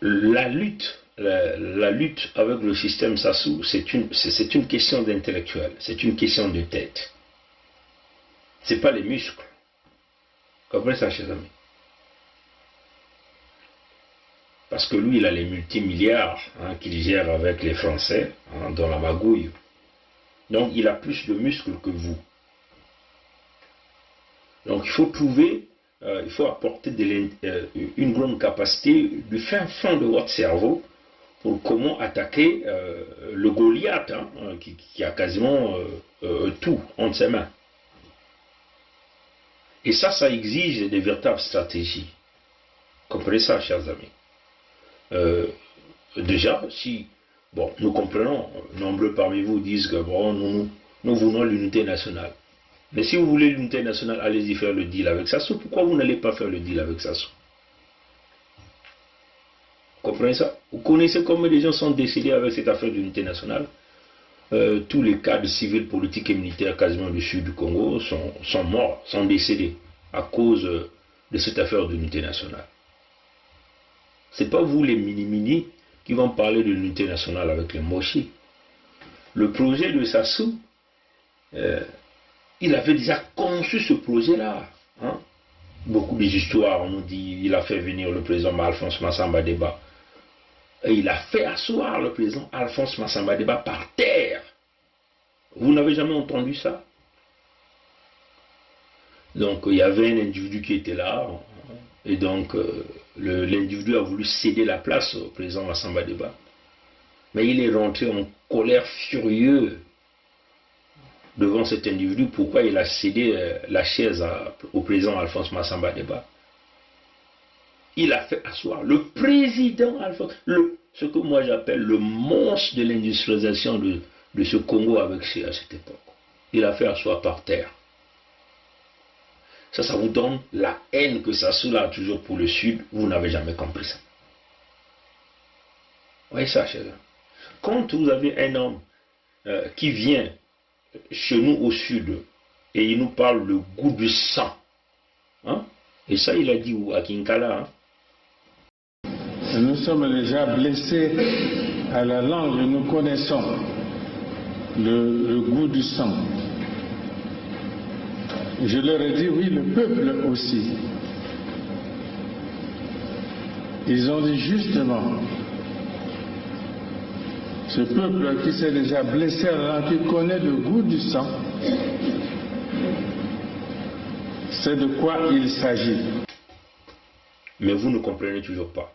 la lutte avec le système Sassou, c'est une question d'intellectuel, c'est une question de tête. C'est pas les muscles. Comprenez ça, chers amis? Parce que lui, il a les multimilliards qu'il gère avec les Français dans la magouille. Donc, il a plus de muscles que vous. Donc, il faut trouver, il faut apporter une grande capacité du fin fond de votre cerveau pour comment attaquer le Goliath, qui a quasiment tout entre ses mains. Et ça exige des véritables stratégies. Comprenez ça, chers amis. Déjà, si, bon, nous comprenons, nombreux parmi vous disent que bon, nous voulons l'unité nationale. Mais si vous voulez l'unité nationale, allez-y faire le deal avec Sassou. Pourquoi vous n'allez pas faire le deal avec Sassou? Vous comprenez ça? Vous connaissez combien de gens sont décédés avec cette affaire d'unité nationale? Tous les cadres civils, politiques et militaires quasiment du sud du Congo sont morts, sont décédés à cause de cette affaire d'unité nationale. Ce n'est pas vous les mini-mini qui vont parler de l'unité nationale avec les Moshi. Le projet de Sassou, il avait déjà conçu ce projet-là. Beaucoup des histoires, on nous dit il a fait venir le président Alphonse Massamba Deba. Et il a fait asseoir le président Alphonse Massamba Deba par terre. Vous n'avez jamais entendu ça? Donc il y avait un individu qui était là, et donc l'individu a voulu céder la place au président Massamba Deba. Mais il est rentré en colère furieuse devant cet individu. Pourquoi il a cédé la chaise au président Alphonse Massamba Deba? Il a fait asseoir le président Alphonse, ce que moi j'appelle le monstre de l'industrialisation de ce Congo avec à cette époque. Il a fait asseoir par terre. Ça vous donne la haine que Sassou a toujours pour le Sud. Vous n'avez jamais compris ça. Vous voyez ça, chers amis? Quand vous avez un homme qui vient chez nous au Sud et il nous parle le goût du sang. Hein? Et ça, il a dit où? À Kinkala. Hein? Nous sommes déjà blessés à la langue, nous connaissons le goût du sang. Je leur ai dit, oui, le peuple aussi. Ils ont dit justement, ce peuple qui s'est déjà blessé à la langue, qui connaît le goût du sang, c'est de quoi il s'agit. Mais vous ne comprenez toujours pas.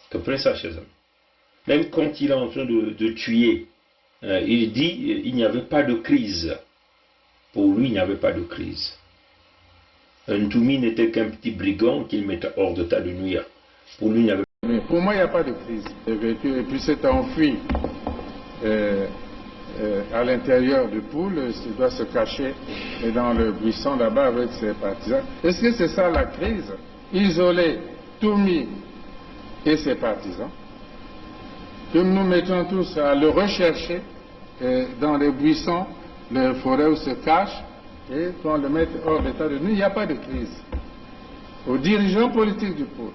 Comprenez ça, chers amis. Même quand il est en train de tuer, il dit il n'y avait pas de crise. Pour lui, il n'y avait pas de crise. Un Toumi n'était qu'un petit brigand qu'il mettait hors d'état de nuire. Pour lui, il n'y avait pas de crise. Pour moi, il n'y a pas de crise. Et puis s'est enfui à l'intérieur du pool, il doit se cacher dans le buisson là-bas avec ses partisans. Est-ce que c'est ça la crise? Isoler Toumi et ses partisans, que nous mettons tous à le rechercher dans les buissons, les forêts où se cache, et qu'on le mette hors d'état de nuire. Il n'y a pas de crise. Aux dirigeants politiques du pôle,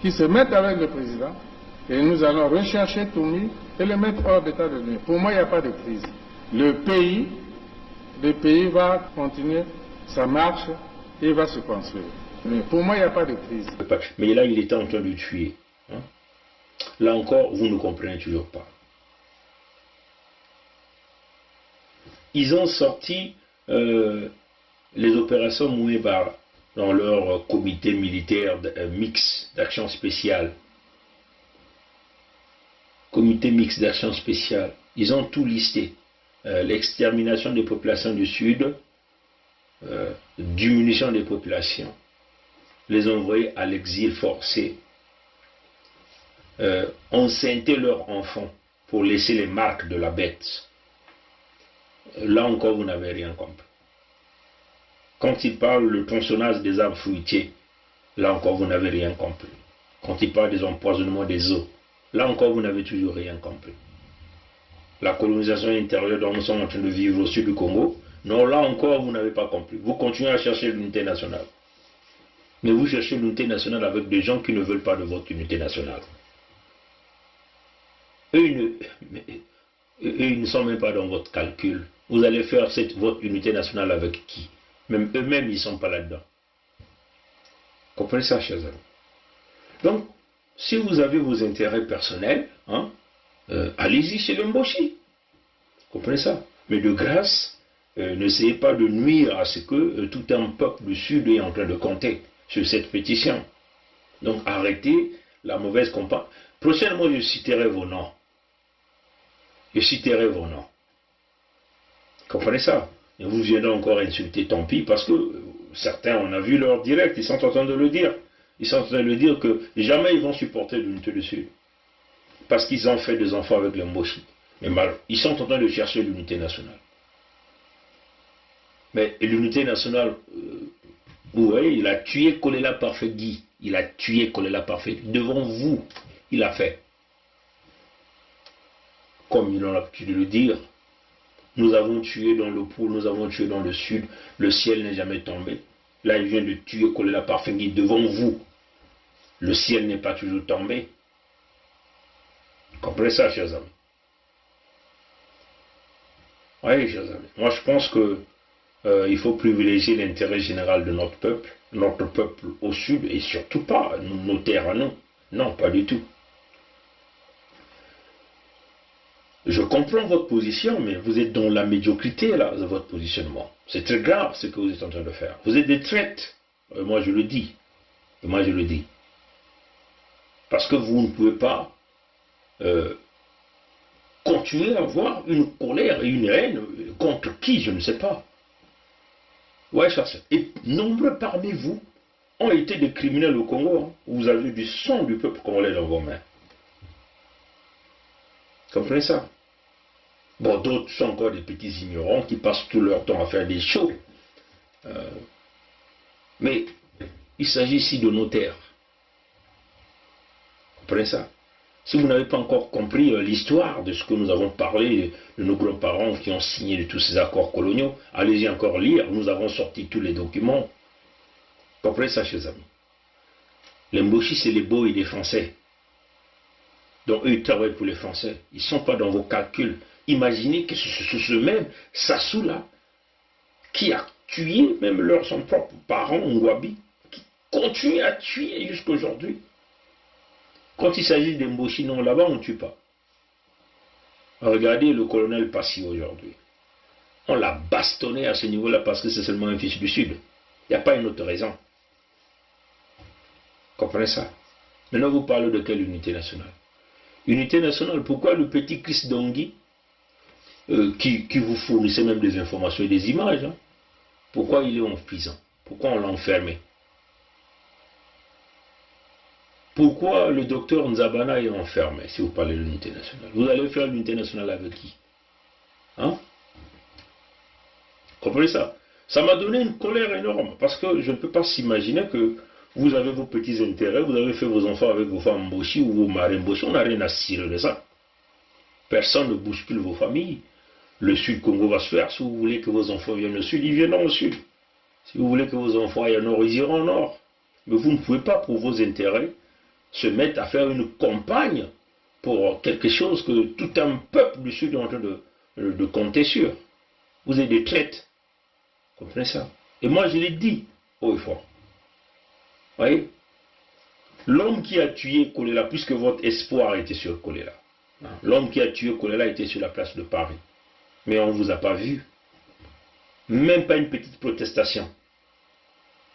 qui se mettent avec le président, et nous allons rechercher Toumi et le mettre hors d'état de nuire. Pour moi, il n'y a pas de crise. Le pays va continuer sa marche et va se construire. Mais pour moi, il n'y a pas de crise. Mais là, il était en train de tuer. Hein? Là encore, vous ne comprenez toujours pas. Ils ont sorti les opérations Mouébar dans leur comité militaire mix d'action spéciale. Comité mix d'action spéciale. Ils ont tout listé. L'extermination des populations du Sud, diminution des populations, les envoyer à l'exil forcé, enceinter leurs enfants pour laisser les marques de la bête. Là encore, vous n'avez rien compris. Quand il parle du tronçonnage des arbres fruitiers, là encore, vous n'avez rien compris. Quand il parle des empoisonnements des eaux, là encore, vous n'avez toujours rien compris. La colonisation intérieure dont nous sommes en train de vivre au sud du Congo, non, là encore, vous n'avez pas compris. Vous continuez à chercher l'unité nationale. Mais vous cherchez l'unité nationale avec des gens qui ne veulent pas de votre unité nationale. Eux, ils ne sont même pas dans votre calcul. Vous allez faire votre unité nationale avec qui? Même eux-mêmes, ils ne sont pas là-dedans. Comprenez ça, chers amis? Donc, si vous avez vos intérêts personnels, hein, allez-y chez le Mboshi. Comprenez ça? Mais de grâce, n'essayez pas de nuire à ce que tout un peuple du Sud est en train de compter sur cette pétition. Donc, arrêtez la mauvaise compagnie. Prochainement, je citerai vos noms. Je citerai vos noms. Comprenez ça? Et vous viendrez encore insulter, tant pis, parce que certains, on a vu leur direct, ils sont en train de le dire. Ils sont en train de dire que jamais ils vont supporter l'unité du Sud. Parce qu'ils ont fait des enfants avec les Mboshi. Mais ils sont en train de chercher l'unité nationale. Mais l'unité nationale, vous voyez, il a tué Kolela Parfait-Guy. Il a tué Kolela Parfait-Guy. Devant vous, il a fait. Comme ils ont l'habitude de le dire, nous avons tué dans le pôle, nous avons tué dans le sud, le ciel n'est jamais tombé. Là, il vient de tuer Kolela Parfait-Guy devant vous. Le ciel n'est pas toujours tombé. Comprenez ça, chers amis? Oui, chers amis. Moi, je pense que il faut privilégier l'intérêt général de notre peuple au sud, et surtout pas nos terres à nous. Non, pas du tout. Je comprends votre position, mais vous êtes dans la médiocrité là, de votre positionnement. C'est très grave ce que vous êtes en train de faire. Vous êtes des traites. Moi, je le dis. Et moi, je le dis. Parce que vous ne pouvez pas continuer à avoir une colère et une haine contre qui, je ne sais pas. Ouais, ça c'est. Et nombreux parmi vous ont été des criminels au Congo. Hein. Vous avez du sang du peuple congolais dans vos mains. Comprenez ça? Bon, d'autres sont encore des petits ignorants qui passent tout leur temps à faire des shows. Mais il s'agit ici de nos terres. Comprenez ça? Si vous n'avez pas encore compris l'histoire de ce que nous avons parlé, de nos grands-parents qui ont signé de tous ces accords coloniaux, allez-y encore lire, nous avons sorti tous les documents. Comprenez ça, chers amis. Les Mboshi, c'est les Bois et les Français. Donc eux, ils travaillent pour les Français. Ils ne sont pas dans vos calculs. Imaginez que ce même Sassou-là, qui a tué même son propre parent, Ngwabi, qui continue à tuer jusqu'à aujourd'hui. Quand il s'agit des Mboshi, non, là-bas, on ne tue pas. Regardez le colonel Passy aujourd'hui. On l'a bastonné à ce niveau-là parce que c'est seulement un fils du Sud. Il n'y a pas une autre raison. Comprenez ça? Maintenant, vous parlez de quelle unité nationale? Unité nationale, pourquoi le petit Chris Dongui, qui vous fournissait même des informations et des images, hein, pourquoi il est en prison? Pourquoi on l'a enfermé? Pourquoi le docteur Nzabana est enfermé, si vous parlez de l'unité nationale? Vous allez faire l'unité nationale avec qui? Hein? Comprenez ça? Ça m'a donné une colère énorme, parce que je ne peux pas s'imaginer que vous avez vos petits intérêts, vous avez fait vos enfants avec vos femmes Mboshi ou vos maris Mboshi, on n'a rien à cirer de ça. Personne ne bouscule vos familles. Le Sud Congo va se faire. Si vous voulez que vos enfants viennent au Sud, ils viendront au Sud. Si vous voulez que vos enfants aillent au Nord, ils iront au Nord. Mais vous ne pouvez pas, pour vos intérêts, se mettre à faire une campagne pour quelque chose que tout un peuple du Sud est en train de compter sur. Vous êtes des traites. Vous comprenez ça? Et moi, je l'ai dit haut et fort. Vous voyez? L'homme qui a tué Kolela, puisque votre espoir était sur Kolela, l'homme qui a tué Kolela était sur la place de Paris. Mais on ne vous a pas vu. Même pas une petite protestation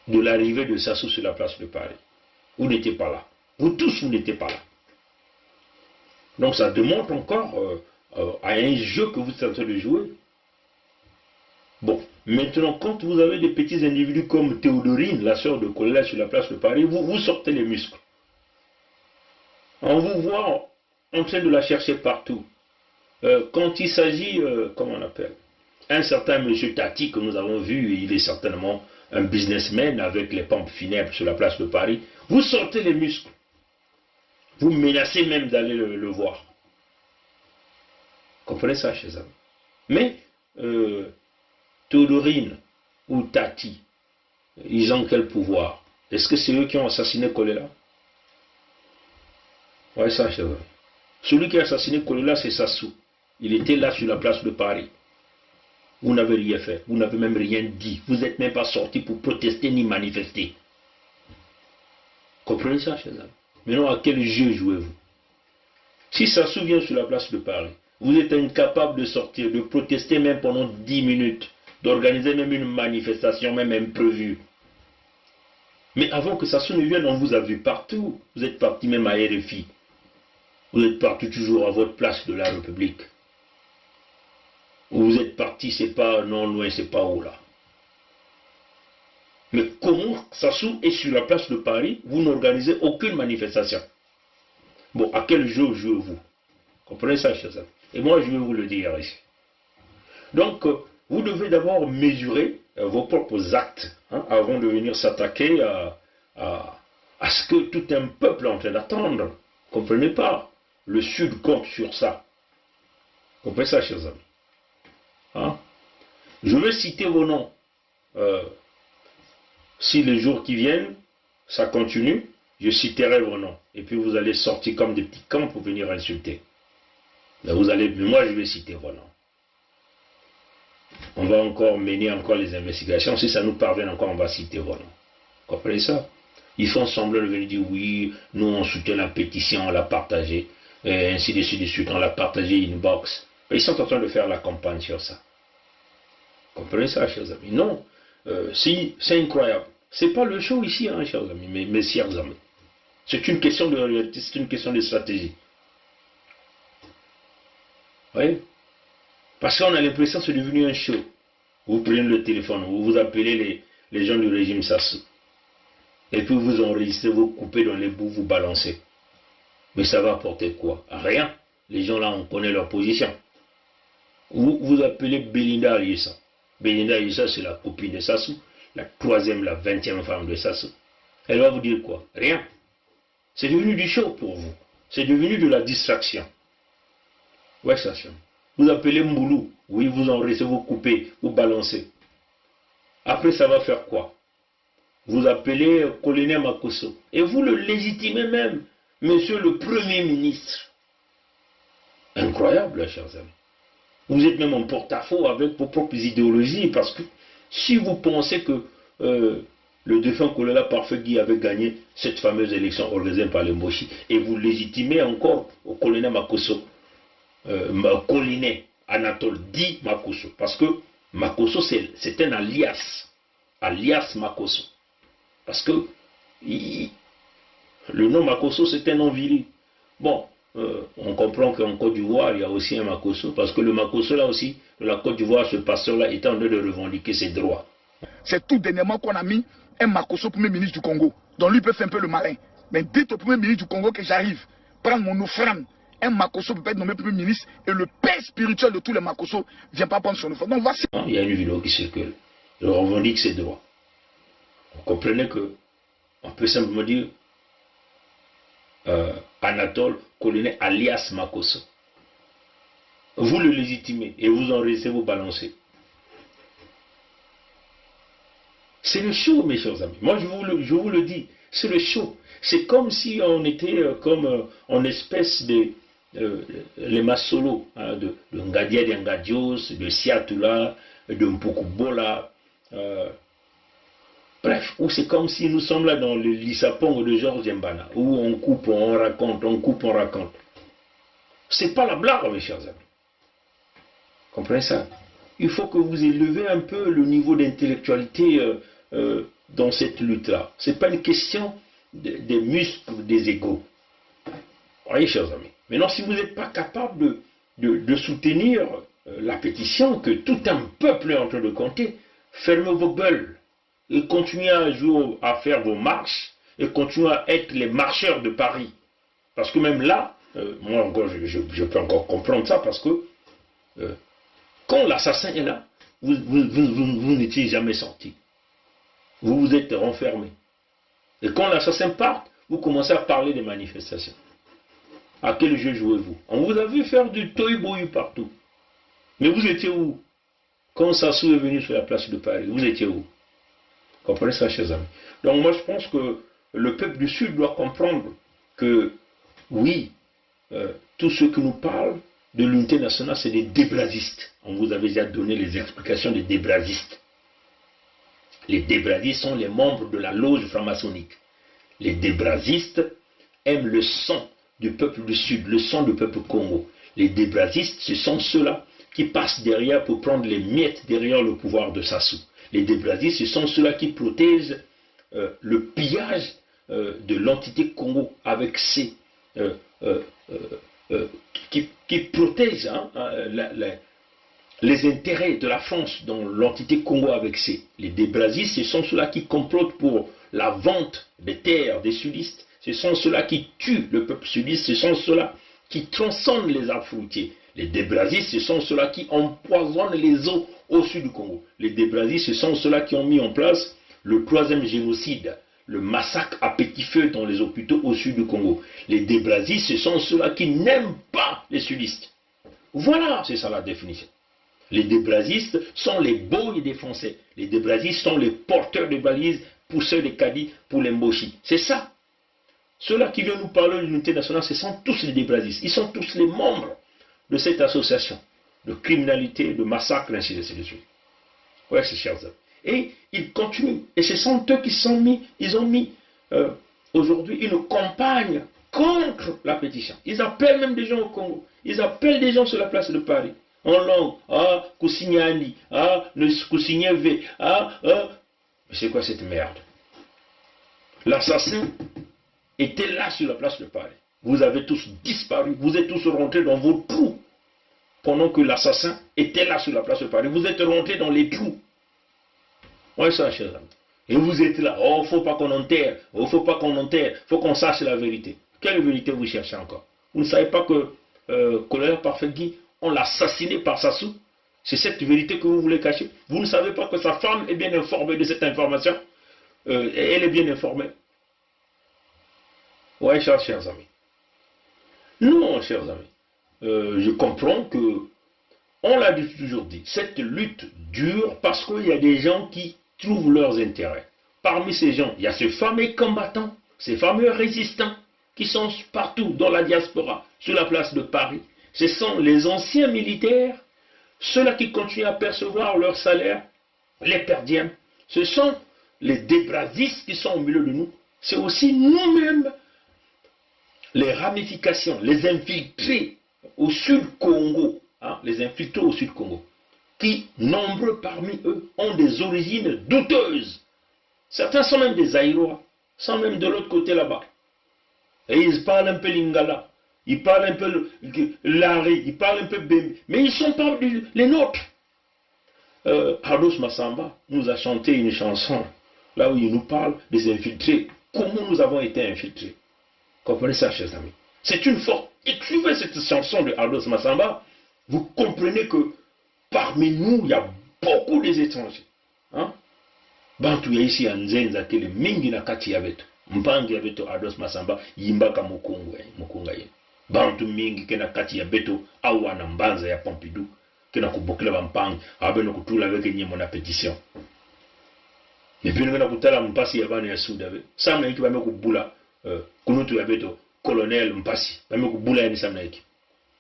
de l'arrivée de Sassou sur la place de Paris. Vous n'étiez pas là. Vous tous, vous n'étiez pas là. Donc ça démontre encore à un jeu que vous êtes en train de jouer. Bon, maintenant, quand vous avez des petits individus comme Théodorine, la sœur de Kolela sur la place de Paris, vous sortez les muscles. On vous voit en train de la chercher partout. Quand il s'agit, comment on appelle, un certain monsieur Tati que nous avons vu, il est certainement un businessman avec les pompes funèbres sur la place de Paris, vous sortez les muscles. Vous menacez même d'aller le voir. Comprenez ça, chers amis. Mais, Théodorine ou Tati, ils ont quel pouvoir? Est-ce que c'est eux qui ont assassiné Kolela? Oui, ça, chers amis. Celui qui a assassiné Kolela, c'est Sassou. Il était là sur la place de Paris. Vous n'avez rien fait. Vous n'avez même rien dit. Vous n'êtes même pas sorti pour protester ni manifester. Comprenez ça, chers amis? Maintenant, à quel jeu jouez-vous? Si Sassou vient sur la place de Paris, vous êtes incapable de sortir, de protester même pendant 10 minutes, d'organiser même une manifestation, même imprévue. Mais avant que Sassou ne vienne, on vous a vu partout. Vous êtes parti même à RFI. Vous êtes parti toujours à votre place de la République. Où vous êtes parti, c'est pas non loin, c'est pas haut là. Mais comment Sassou est sur la place de Paris, vous n'organisez aucune manifestation? Bon, à quel jeu jouez-vous? Comprenez ça, chers amis? Et moi, je vais vous le dire ici. Donc, vous devez d'abord mesurer vos propres actes, hein, avant de venir s'attaquer à ce que tout un peuple est en train d'attendre. Comprenez pas? Le Sud compte sur ça. Comprenez ça, chers amis? Hein? Je vais citer vos noms. Si les jours qui viennent, ça continue, je citerai vos noms. Et puis vous allez sortir comme des petits camps pour venir insulter. Mais moi, je vais citer vos noms. On va encore mener encore les investigations. Si ça nous parvient encore, on va citer vos noms. Comprenez ça? Ils font semblant de venir dire oui, nous on soutient la pétition, on l'a partagée, et ainsi de suite, on l'a partagée inbox. Ils sont en train de faire la campagne sur ça. Comprenez ça, chers amis? Non, si, c'est incroyable. C'est pas le show ici, hein, chers amis, mes chers amis. C'est une question de réalité, c'est une question de stratégie. Vous voyez? Parce qu'on a l'impression que c'est devenu un show. Vous prenez le téléphone, vous appelez les gens du régime Sassou. Et puis vous enregistrez, vous coupez dans les bouts, vous balancez. Mais ça va apporter quoi? Rien. Les gens là, on connaît leur position. Vous appelez Belinda Ayessa. Belinda Ayessa, c'est la copine de Sassou, la 3e, la 20e femme de Sassou. Elle va vous dire quoi? Rien. C'est devenu du show pour vous. c'est devenu de la distraction. Ouais, ça. Vous appelez Mboulou, oui, vous enregistrez, vous coupez, vous balancez. Après, ça va faire quoi? Vous appelez colonel Makosso. Et vous le légitimez même, monsieur le Premier ministre. Incroyable, chers amis. Vous êtes même en porte-à-faux avec vos propres idéologies, parce que si vous pensez que le défunt colonel Parfegui avait gagné cette fameuse élection organisée par les Moshi, et vous légitimez encore au colonel Makosso, colonel Anatole dit Makosso, parce que Makosso c'est un alias Makosso, parce que le nom Makosso c'est un nom viril. Bon, on comprend qu'en Côte d'Ivoire, il y a aussi un Makosso, parce que le Makosso là aussi, de la Côte d'Ivoire, ce pasteur-là est en train de revendiquer ses droits. C'est tout dernièrement qu'on a mis un Makosso Premier ministre du Congo. Donc lui peut faire un peu le malin. Mais dites au Premier ministre du Congo que j'arrive, prendre mon offrande. Un Makosso peut être nommé Premier ministre et le père spirituel de tous les Makosso ne vient pas prendre son offrande. Donc voici. Il y a une vidéo qui circule. Il revendique ses droits. Vous comprenez que on peut simplement dire Anatole colonel alias Makosso. Vous le légitimez et vous enregistrez, vous balancez. C'est le show, mes chers amis. Moi, je vous le dis, c'est le show. C'est comme si on était comme en espèce de les Masolo, hein, de Ngadia de Ngadios, de Siatula, de Mpokubola. Bref, où c'est comme si nous sommes là dans le Lissapong de Georges Mbana, où on coupe, on raconte, on coupe, on raconte. C'est pas la blague, mes chers amis. Comprenez ça? Il faut que vous élevez un peu le niveau d'intellectualité dans cette lutte-là. Ce n'est pas une question des muscles ou des égos. Voyez, chers amis. Maintenant, si vous n'êtes pas capable de soutenir la pétition que tout un peuple est en train de compter, fermez vos gueules et continuez à faire vos marches et continuez à être les marcheurs de Paris. Parce que même là, moi encore, je peux encore comprendre ça, parce que quand l'assassin est là, vous n'étiez jamais sorti. Vous vous êtes renfermé. Et quand l'assassin part, vous commencez à parler des manifestations. À quel jeu jouez-vous? On vous a vu faire du toy-boy partout. Mais vous étiez où? Quand Sassou est venu sur la place de Paris, vous étiez où? Comprenez ça, chers amis? Donc moi, je pense que le peuple du Sud doit comprendre que, oui, tous ceux qui nous parlent de l'unité nationale, c'est des débrazistes. On vous avait déjà donné les explications des débrazistes. Les débrazistes sont les membres de la loge franc-maçonnique. Les débrazistes aiment le sang du peuple du Sud, le sang du peuple Congo. Les débrazistes, ce sont ceux-là qui passent derrière pour prendre les miettes derrière le pouvoir de Sassou. Les débrazistes, ce sont ceux-là qui protègent le pillage de l'entité Congo avec ses... qui protègent les intérêts de la France dans l'entité Congo avec ses. Les débrazistes, ce sont ceux-là qui complotent pour la vente des terres des sudistes. Ce sont ceux-là qui tuent le peuple sudiste. Ce sont ceux-là qui transcendent les arbres fruitiers. Les débrazistes, ce sont ceux-là qui empoisonnent les eaux au sud du Congo. Les débrazistes, ce sont ceux-là qui ont mis en place le 3e génocide, le massacre à petit feu dans les hôpitaux au sud du Congo. Les débrazistes, ce sont ceux-là qui n'aiment pas les sudistes. Voilà, c'est ça la définition. Les débrazistes sont les boys des Français. Les débrazistes sont les porteurs de balises, pousseurs de caddies pour les Mboshi. C'est ça. Ceux-là qui viennent nous parler de l'unité nationale, ce sont tous les débrazistes. Ils sont tous les membres de cette association de criminalité, de massacre, ainsi de suite. Ouais, c'est chers amis. Et ils continuent. Et ce sont eux qui ont mis aujourd'hui une campagne contre la pétition. Ils appellent même des gens au Congo. Ils appellent des gens sur la place de Paris. En langue. Ah, Kousignani. Ah, Kousigneve. Ah. Mais c'est quoi cette merde? L'assassin était là sur la place de Paris. Vous avez tous disparu. Vous êtes tous rentrés dans vos trous. Pendant que l'assassin était là sur la place de Paris. Vous êtes rentrés dans les trous. Ouais, ça, chers amis. Et vous êtes là. Oh, faut pas qu'on enterre. Oh, faut pas qu'on enterre. Faut qu'on sache la vérité. Quelle vérité vous cherchez encore? Vous ne savez pas que colonel Parfegui, on l'a assassiné par Sassou? C'est cette vérité que vous voulez cacher? Vous ne savez pas que sa femme est bien informée de cette information? Elle est bien informée. Ouais, chers amis. Non, chers amis. Je comprends que, on l'a toujours dit, cette lutte dure parce qu'il y a des gens qui trouvent leurs intérêts. Parmi ces gens, il y a ces fameux combattants, ces fameux résistants qui sont partout dans la diaspora, sur la place de Paris. Ce sont les anciens militaires, ceux-là qui continuent à percevoir leur salaire, les perdièmes. Ce sont les débradistes qui sont au milieu de nous. C'est aussi nous-mêmes, les ramifications, les infiltrés au Sud-Congo, hein, les infiltrés au Sud-Congo, qui, nombreux parmi eux, ont des origines douteuses. Certains sont même des Aïrois, sont même de l'autre côté là-bas. Et ils parlent un peu lingala, ils parlent un peu l'ari, ils parlent un peu bembe, mais ils ne sont pas les nôtres. Hados Massamba nous a chanté une chanson, là où il nous parle des infiltrés, comment nous avons été infiltrés. Comprenez ça, chers amis. C'est une force. Écrivez cette chanson de Hados Massamba, vous comprenez que parmi nous, il y a beaucoup des étrangers. Hein? Bantu ya ici ya nzenza kele mingi na kati ya beto. Mpangi ya beto Hados Massamba yimbaka mukunga ye. Bantu mingi kena kati ya beto awa na mbanza ya Pompidou. Kena kubokila bampangi. Abeno kutula weke nye mona petition. Mepino kena kutala mpasi ya bana ya Sudabe. Samna hiki bame kubula kunutu ya beto colonel mpasi. Bame kubula ya ni samna hiki.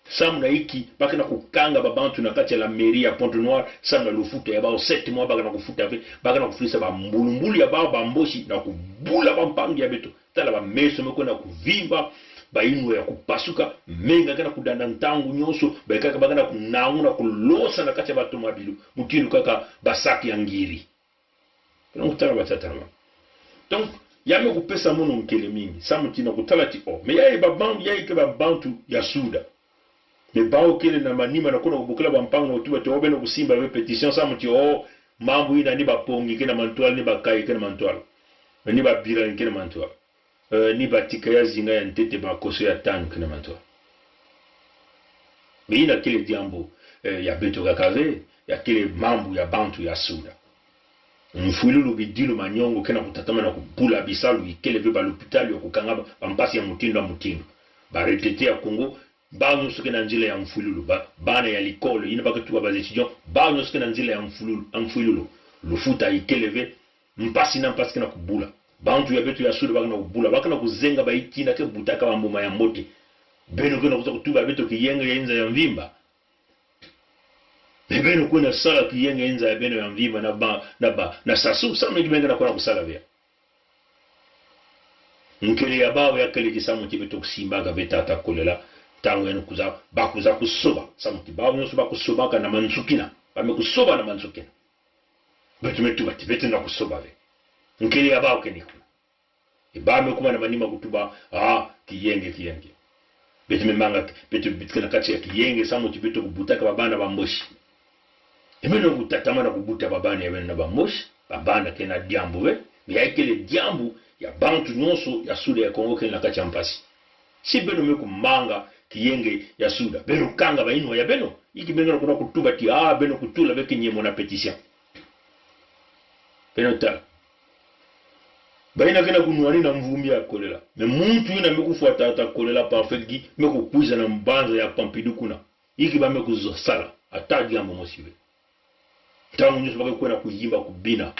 Samna hiki baka na kukanga babantu na kati ya la mairie ya Pointe Noire, samna lufuta ya bao 7 mois baka na kufuta fe, baka na kufulisa ba mbulumbulu ya bao bamboshi na kubula bampangi ya beto. Tala ba meso meko na kuvimba, ba inu ya kupasuka, menga kana kudanda ntangu nyonso, baka na kunangu na kulosa na kati ya bato mabilu, mutinu kaka basaki ya ngiri. Kuna kutala batatama. Donc, yame kupesa mono mkele mingi, samutina kutala ti o. Me yae babantu, yae ke babantu ya Suda. Mais bao kele na manima na kuna kubukila bampango tuba tobe no kusimba we petition sa muti o mambu ina ni bapongi kena mantual ni bakai kena mantual ni ba bira kena mantual ni batika ya zinga ya ntete ba koso ya tanu kena mantual. Mais ina kele diambo ya beto kakave ya kele mambu ya bantu ya Suda. Mfuilulu bidilo manyongo kena kutatama na kubula bisalu ikele veba l'hôpital yo kukanga bampasi ya mutindo ba retete ya Congo. Bao nyosuke na njila ya mfululu, bana ya likolo, ina baka tuwa baze chidion, bao nyosuke na njila ya mfululu, lufuta ikeleve, mpasi na mpasi kena kubula. Bantu ya betu ya Suda baka na kubula, baka na kuzenga ba itina ke butaka wa mboma ya mote. Beno kena kuza kutuba betu kiyenga ya inza ya mvimba. Beno kuna sala kiyenga inza ya beno ya mvimba na sasu, sama ikimenga na kuna kusala vya. Nkele ya bao ya kele kisamu kibetu kusimbaga beta atakolela. Tangu yenu bakuza kusoba samuti bawo nyoso bakusoba kana mansukina bame kusoba na mansukina betu metu bati betu na kusoba ve nkeli ya bawo keniko ibame kuma na manima kutuba kiyenge betu memanga betu bitkana kati ya kiyenge samuti betu kubutaka babana bamboshi emeno kutatama na kubuta babana yabena na bamboshi babana kena diambu we yaikele diambu ya bantu nyonso ya Suda ya Kongo kena kati ya mpasi si beno meku manga kiyenge ya Suda beno kanga bainwa ya beno iki beno kuna kutuba ti beno kutula beki nyemo na petition beno ta baina kena kunwani na mvumbi ya kolela me muntu ina mekufuata ata kolela parfait gi mekukuiza na mbanza ya Pompidou kuna iki ba mekuzosala atadi ambo mosiwe tangu nyuso baka kwena kuyimba kubina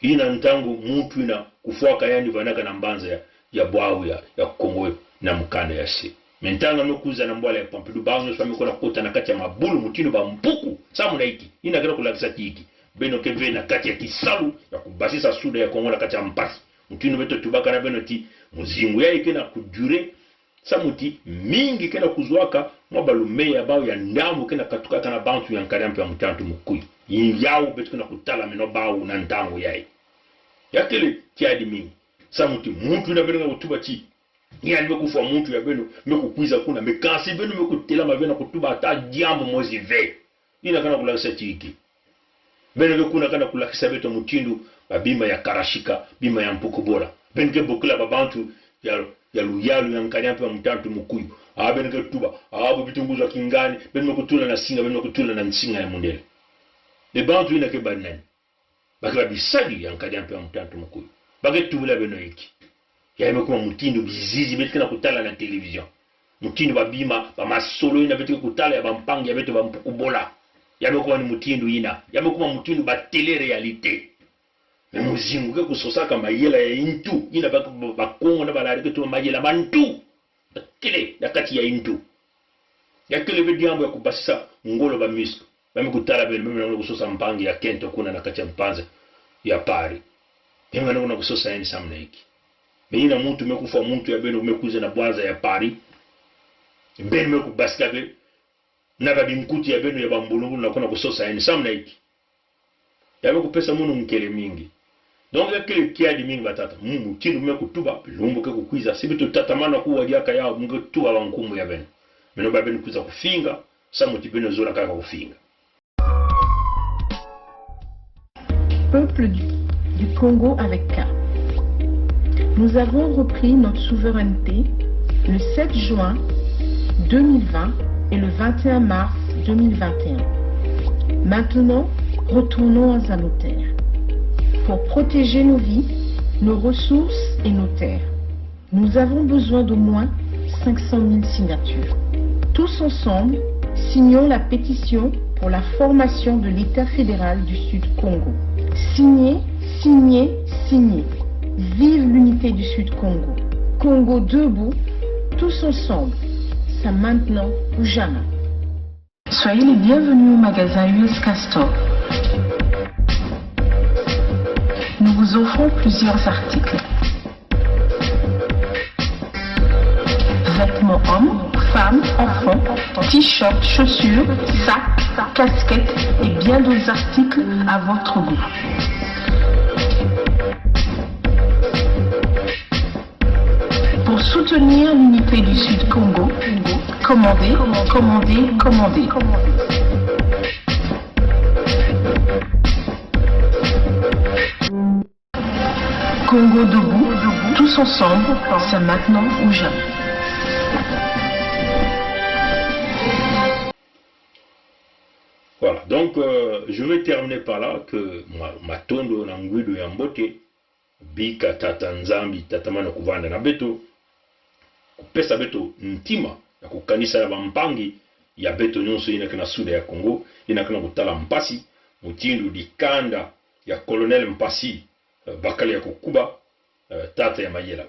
ina ntangu muntu ina kufuaka yani vanaka na mbanza ya bwawu ya Kongo na mukanda ya si. Mentanga mekuza na mbwala ya Pompidou bazo so mekona kota na kati ya mabulu mutino ba mpuku samu na iki. Ina kena kulakisa tiki. Beno keve na kati ya kisalu ya kubasisa Suda ya Kongo na kati ya mpasi. Mutino beto tubaka na beno ti muzingu ya ikena kujure samuti mingi kena kuzuaka mwabalume ya bao ya ndamu kena katukaka na bantu ya nkariampi ya mutantu mukui. Yao beto kena kutala meno bao na ntangu yai. Yakele tiadi mingi. Samuti muntu na beno kutuba chi ni alime kufa muntu ya beno mekukwiza kuna mekansi beno mekutela mavena kutuba ata diambo mozi ve ina kana kulakisa chiki beno kuna kana kulakisa beto mutindu babima ya karashika bima ya mpuku bora beno ke bokula babantu ya luyalu ya nkanyampe wa mtantu mukuyu beno ke tuba bitunguza kingani beno mekutula na singa beno mekutula na nsinga ya mundele de bantu ina ke banani bakaba bisadi ya nkanyampe wa mtantu mukuyu bage tubula beno iki ya imekuwa mutindo bizizi betu na kutala na television mutindo babima ba masolo ina betu kutala ya bampangi ya betu bampukubola ya imekuwa ni mutindo ina ya imekuwa mutindo ba tele realite mais muzingu ke kusosaka mayela ya intu ina ba kongo na balarike to mayela bantu kile nakati ya intu ya kile bediambo ya kubasisa ngolo ba misko bami kutala bele mimi na kusosa mpangi ya kento kuna nakati ya mpanze ya pari mimi na kusosa yani samna hiki ina muntu mekufa muntu ya beno mekuze na bwaza ya pari beno mekubasika be na babimkuti ya beno ya bambulungu na kuna kusosa yani samna hiki ya mekupesa munu mkele mingi donc ya kile kiadi mingi batata mutinu mekutuba lumbu ke kukwiza sibitu tatamana kuwa diaka yao mngetuwa wankumu ya beno meno babenu kuza kufinga samuti beno zora kaka kufinga. Peuple du Congo avec K. Nous avons repris notre souveraineté le 7 juin 2020 et le 21 mars 2021. Maintenant, retournons à nos terres pour protéger nos vies, nos ressources et nos terres. Nous avons besoin d'au moins 500 000 signatures. Tous ensemble, signons la pétition pour la formation de l'État fédéral du Sud Congo. Signez, signez, signez. Vive l'unité du Sud Congo. Congo debout, tous ensemble. C'est maintenant ou jamais. Soyez les bienvenus au magasin US Castor. Nous vous offrons plusieurs articles. Vêtements hommes, femmes, enfants, t-shirts, chaussures, sacs, casquettes et bien d'autres articles à votre goût. Pour soutenir l'unité du Sud Congo, commandez, commandez, commandez. Congo debout, tous ensemble, c'est maintenant ou jamais. Voilà, donc je vais terminer par là que matondo na ngwido ya mbote bika tata nzambi tatamana kuvanda na beto kupesa beto ntima ya kukanisa ya bampangi ya beto nyonso ina kana suda ya Congo ina kana kutala mpasi mutindu dikanda ya colonel mpasi bakali ya kukuba tata ya mayela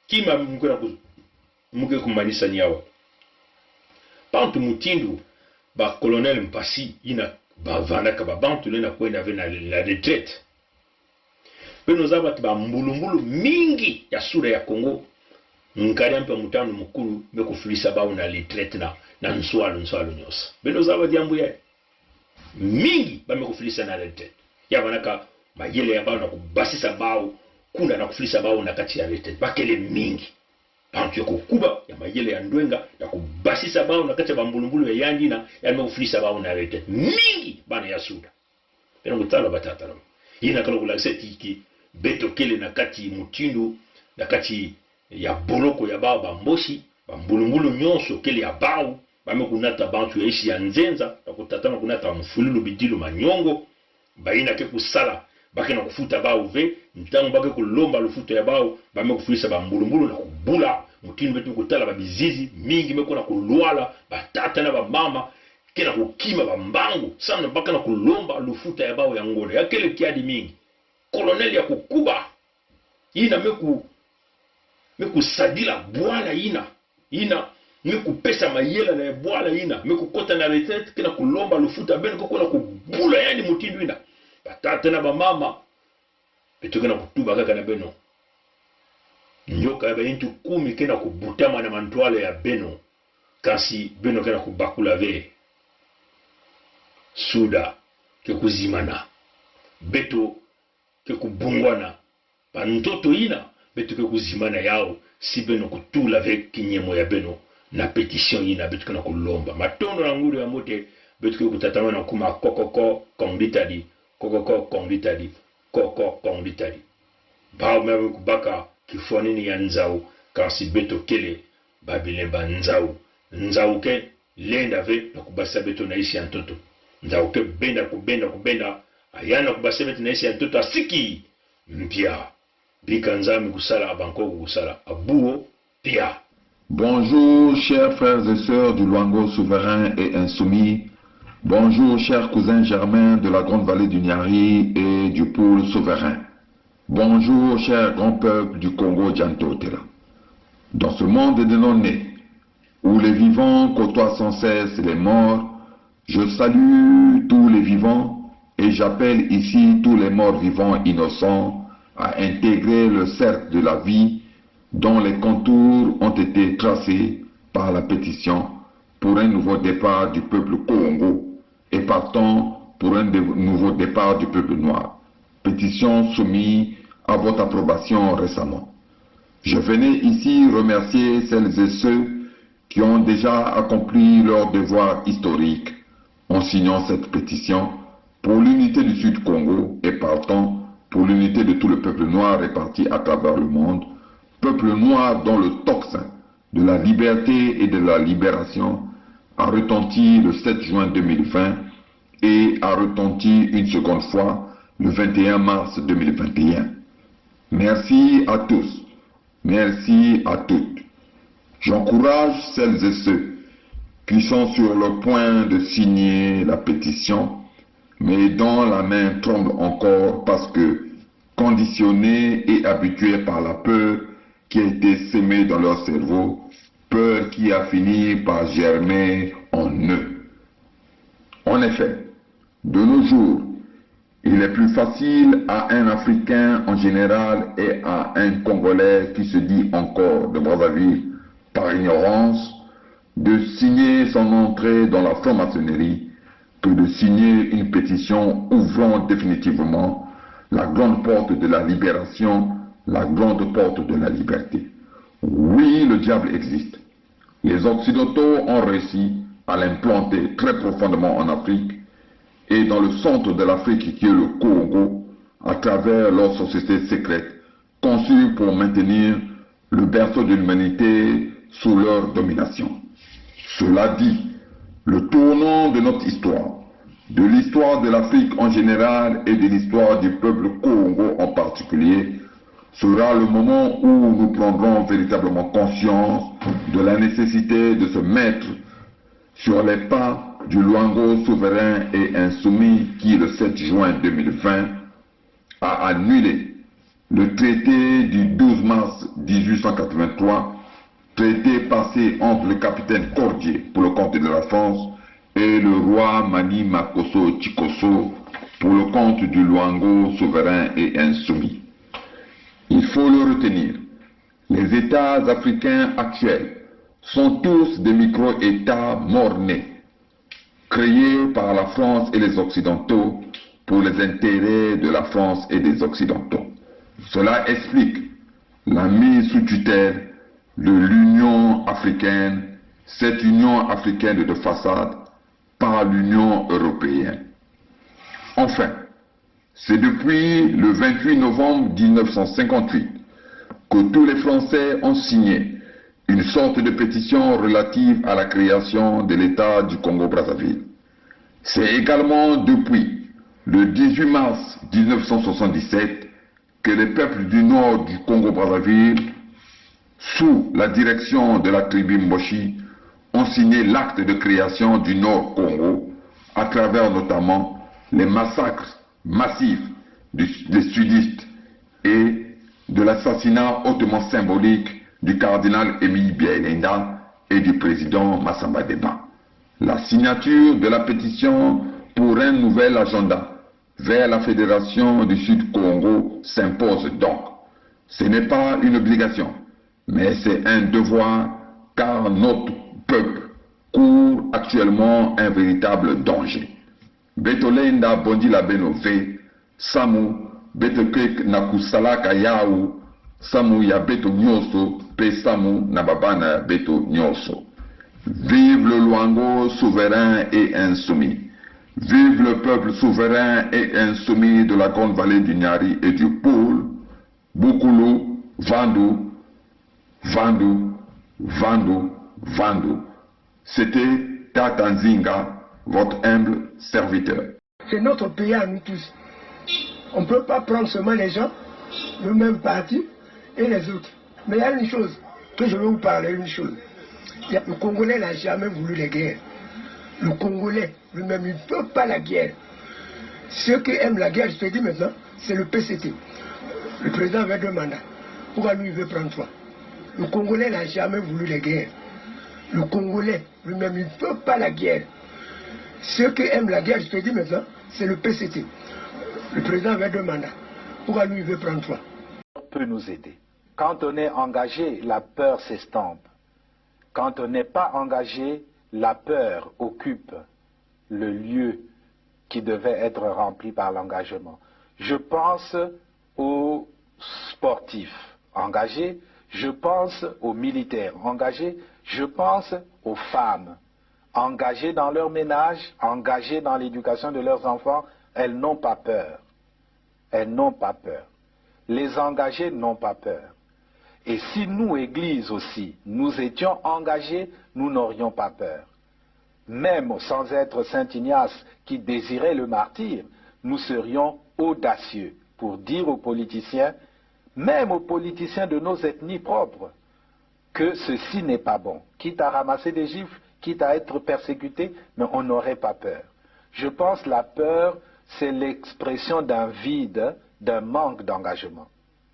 kima muke kumanisa nyawa pantu mutindu ba colonel mpasi ina bavanda ka babantu lena kwenda vena la retraite beno zabati ba mbulumbulu mingi ya sura ya Congo nkari mpa mutano mukuru bekufulisa bawo na retraite na nswalo nyosa beno zabati yambu ya mingi bamekufulisa na retraite ya banaka mayele ya bawo na kubasisa bawo kuna na kufulisa bawo na kati ya retraite bakele mingi pantu ya kukuba ya mayele ya ndwenga ya kubasisa bawo na kati ya bambulumbulu ya yandina ya mekufulisa bawo na retraite mingi bana ya suda beno mutalo batata no ina kalo kulakse tiki beto kele na kati mutindu na kati ya boloko ya bao bamboshi bambulumbulu nyonso kele ya bao bamekunata bantu ya ishi ya nzenza na kutatama kunata mfululu bidilu manyongo baina ke kusala bakena kufuta bao ve ntango bake kulomba lufuto ya bao bamekufulisa bambulumbulu na kubula mutindu betu kutala babizizi mingi mekona kulwala batata na bamama kena kukima bambangu sana bakena kulomba lufuta ya bao ya ngolo ya kele kiadi mingi colonel ya kukuba ina meku sadila bwala ina meku pesa mayela na bwala ina meku kota na retraite kena kulomba lufuta beno kokona kubula yani mutindu ina batata na bamama betu kena kutuba kaka na beno nyoka ya bayintu 10 kena kubutama na mantwale ya beno kasi beno kena kubakula ve suda ke kuzimana beto ke kubungwana pantoto ina beto ke kuzimana yao si beno kutula ve kinyemo ya beno na petition ina beto kana kulomba matondo na nguru ya mote beto ke kutatama na kuma kokoko kongitadi kokoko kongitadi koko kongitadi bao mewe kubaka kifonini ya nzau kasi beto kele babilemba nzau ke lenda ve na kubasa beto na isi ya ntoto nzau ke kubenda ayana kubasa beto na isi ya ntoto asiki mpia Bikanza Mikusala, Banko Kusala, Abuo, Pia. Bonjour, chers frères et sœurs du Luango souverain et insoumis. Bonjour, chers cousins germains de la grande vallée du Niari et du pôle souverain. Bonjour, chers grands peuples du Congo Djantotela. Dans ce monde des non-nés, où les vivants côtoient sans cesse les morts, je salue tous les vivants et j'appelle ici tous les morts vivants innocents à intégrer le cercle de la vie dont les contours ont été tracés par la pétition pour un nouveau départ du peuple Congo et partant pour un nouveau départ du peuple noir. Pétition soumise à votre approbation récemment. Je venais ici remercier celles et ceux qui ont déjà accompli leur devoir historique en signant cette pétition pour l'unité du Sud Congo et partant pour l'unité de tout le peuple noir réparti à travers le monde, peuple noir dont le tocsin de la liberté et de la libération a retenti le 7 juin 2020 et a retenti une seconde fois le 21 mars 2021. Merci à tous, merci à toutes. J'encourage celles et ceux qui sont sur le point de signer la pétition, mais dont la main tremble encore parce que conditionnés et habitués par la peur qui a été sémée dans leur cerveau, peur qui a fini par germer en eux. En effet, de nos jours, il est plus facile à un Africain en général et à un Congolais qui se dit encore de Brazzaville par ignorance de signer son entrée dans la franc-maçonnerie que de signer une pétition ouvrant définitivement la grande porte de la libération, la grande porte de la liberté. Oui, le diable existe. Les Occidentaux ont réussi à l'implanter très profondément en Afrique et dans le centre de l'Afrique qui est le Congo, à travers leur société secrète, conçue pour maintenir le berceau de l'humanité sous leur domination. Cela dit, le tournant de notre histoire, de l'histoire de l'Afrique en général et de l'histoire du peuple Congo en particulier, sera le moment où nous prendrons véritablement conscience de la nécessité de se mettre sur les pas du Luango souverain et insoumis qui, le 7 juin 2020, a annulé le traité du 12 mars 1883, traité passé entre le capitaine Cordier pour le compte de la France et le roi Mani Makosso Chikosso pour le compte du Luango souverain et insoumis. Il faut le retenir, les États africains actuels sont tous des micro-États morts-nés, créés par la France et les Occidentaux pour les intérêts de la France et des Occidentaux. Cela explique la mise sous tutelle de l'Union africaine, cette Union africaine de façade, par l'Union européenne. Enfin, c'est depuis le 28 novembre 1958 que tous les Français ont signé une sorte de pétition relative à la création de l'État du Congo-Brazzaville. C'est également depuis le 18 mars 1977 que les peuples du nord du Congo-Brazzaville, sous la direction de la tribu Mboshi, ont signé l'acte de création du Nord Congo, à travers notamment les massacres massifs des sudistes et de l'assassinat hautement symbolique du cardinal Émile Biaïlenda et du président Massamba Deba. La signature de la pétition pour un nouvel agenda vers la Fédération du Sud Congo s'impose donc. Ce n'est pas une obligation, mais c'est un devoir car notre peuple court actuellement un véritable danger. Betolenda bondi la benove, Samu, Betokek nakusalaka yau, Samu ya beto nyoso, pe Samu nababana beto nyoso. Vive le Luango souverain et insoumis. Vive le peuple souverain et insoumis de la grande vallée du Niari et du Pôle. Bukulu, Vandu, Vandu, Vandu, Vandu. C'était Tatanzinga, votre humble serviteur. C'est notre pays à nous tous. On ne peut pas prendre seulement les gens le même parti et les autres. Mais il y a une chose que je veux vous parler, une chose. Le Congolais n'a jamais voulu la guerre. Le Congolais lui-même, il ne peut pas la guerre. Ceux qui aiment la guerre, je te dis maintenant, c'est le PCT. Le président avait 2 mandats. Pourquoi lui, il veut prendre 3? Le Congolais n'a jamais voulu la guerre. Le Congolais lui-même, il ne peut pas la guerre. Ceux qui aiment la guerre, je te dis maintenant, c'est le PCT. Le président avait 2 mandats. Pourquoi lui, il veut prendre 3? Peut nous aider. Quand on est engagé, la peur s'estompe. Quand on n'est pas engagé, la peur occupe le lieu qui devait être rempli par l'engagement. Je pense aux sportifs engagés, je pense aux militaires engagés, je pense aux femmes engagées dans leur ménage, engagées dans l'éducation de leurs enfants. Elles n'ont pas peur. Elles n'ont pas peur. Les engagés n'ont pas peur. Et si nous, Église aussi, nous étions engagés, nous n'aurions pas peur. Même sans être Saint Ignace qui désirait le martyre, nous serions audacieux pour dire aux politiciens, même aux politiciens de nos ethnies propres, que ceci n'est pas bon. Quitte à ramasser des gifles, quitte à être persécuté, mais on n'aurait pas peur. Je pense que la peur, c'est l'expression d'un vide, d'un manque d'engagement.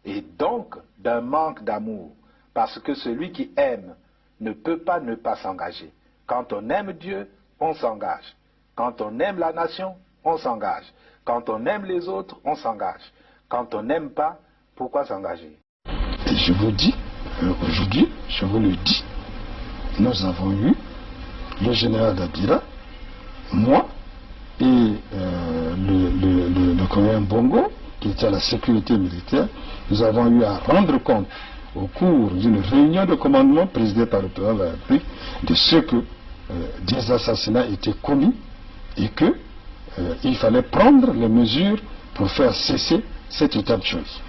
Et donc, d'un manque d'amour. Parce que celui qui aime ne peut pas ne pas s'engager. Quand on aime Dieu, on s'engage. Quand on aime la nation, on s'engage. Quand on aime les autres, on s'engage. Quand on n'aime pas, pourquoi s'engager? Et je vous dis, aujourd'hui, je vous le dis, nous avons eu le général Dabira, moi et le colonel Bongo, qui était à la sécurité militaire. Nous avons eu à rendre compte au cours d'une réunion de commandement présidée par le président de la République de ce que des assassinats étaient commis et que il fallait prendre les mesures pour faire cesser cet état de choses.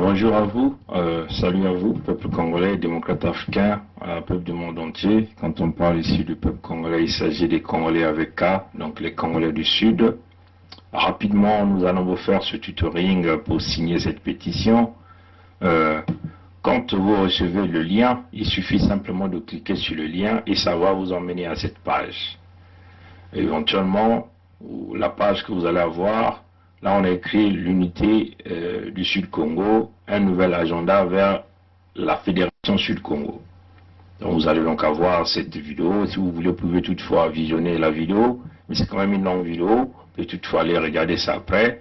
Bonjour à vous, salut à vous, peuple congolais, démocrate africain, peuple du monde entier. Quand on parle ici du peuple congolais, il s'agit des Congolais avec K, donc les Congolais du Sud. Rapidement, nous allons vous faire ce tutoring pour signer cette pétition. Quand vous recevez le lien, il suffit simplement de cliquer sur le lien et ça va vous emmener à cette page. Éventuellement, la page que vous allez avoir, là on a écrit l'unité du Sud-Congo, un nouvel agenda vers la Fédération Sud-Congo. Donc vous allez donc avoir cette vidéo. Si vous voulez, vous pouvez toutefois visionner la vidéo, mais c'est quand même une longue vidéo. Vous pouvez toutefois aller regarder ça après.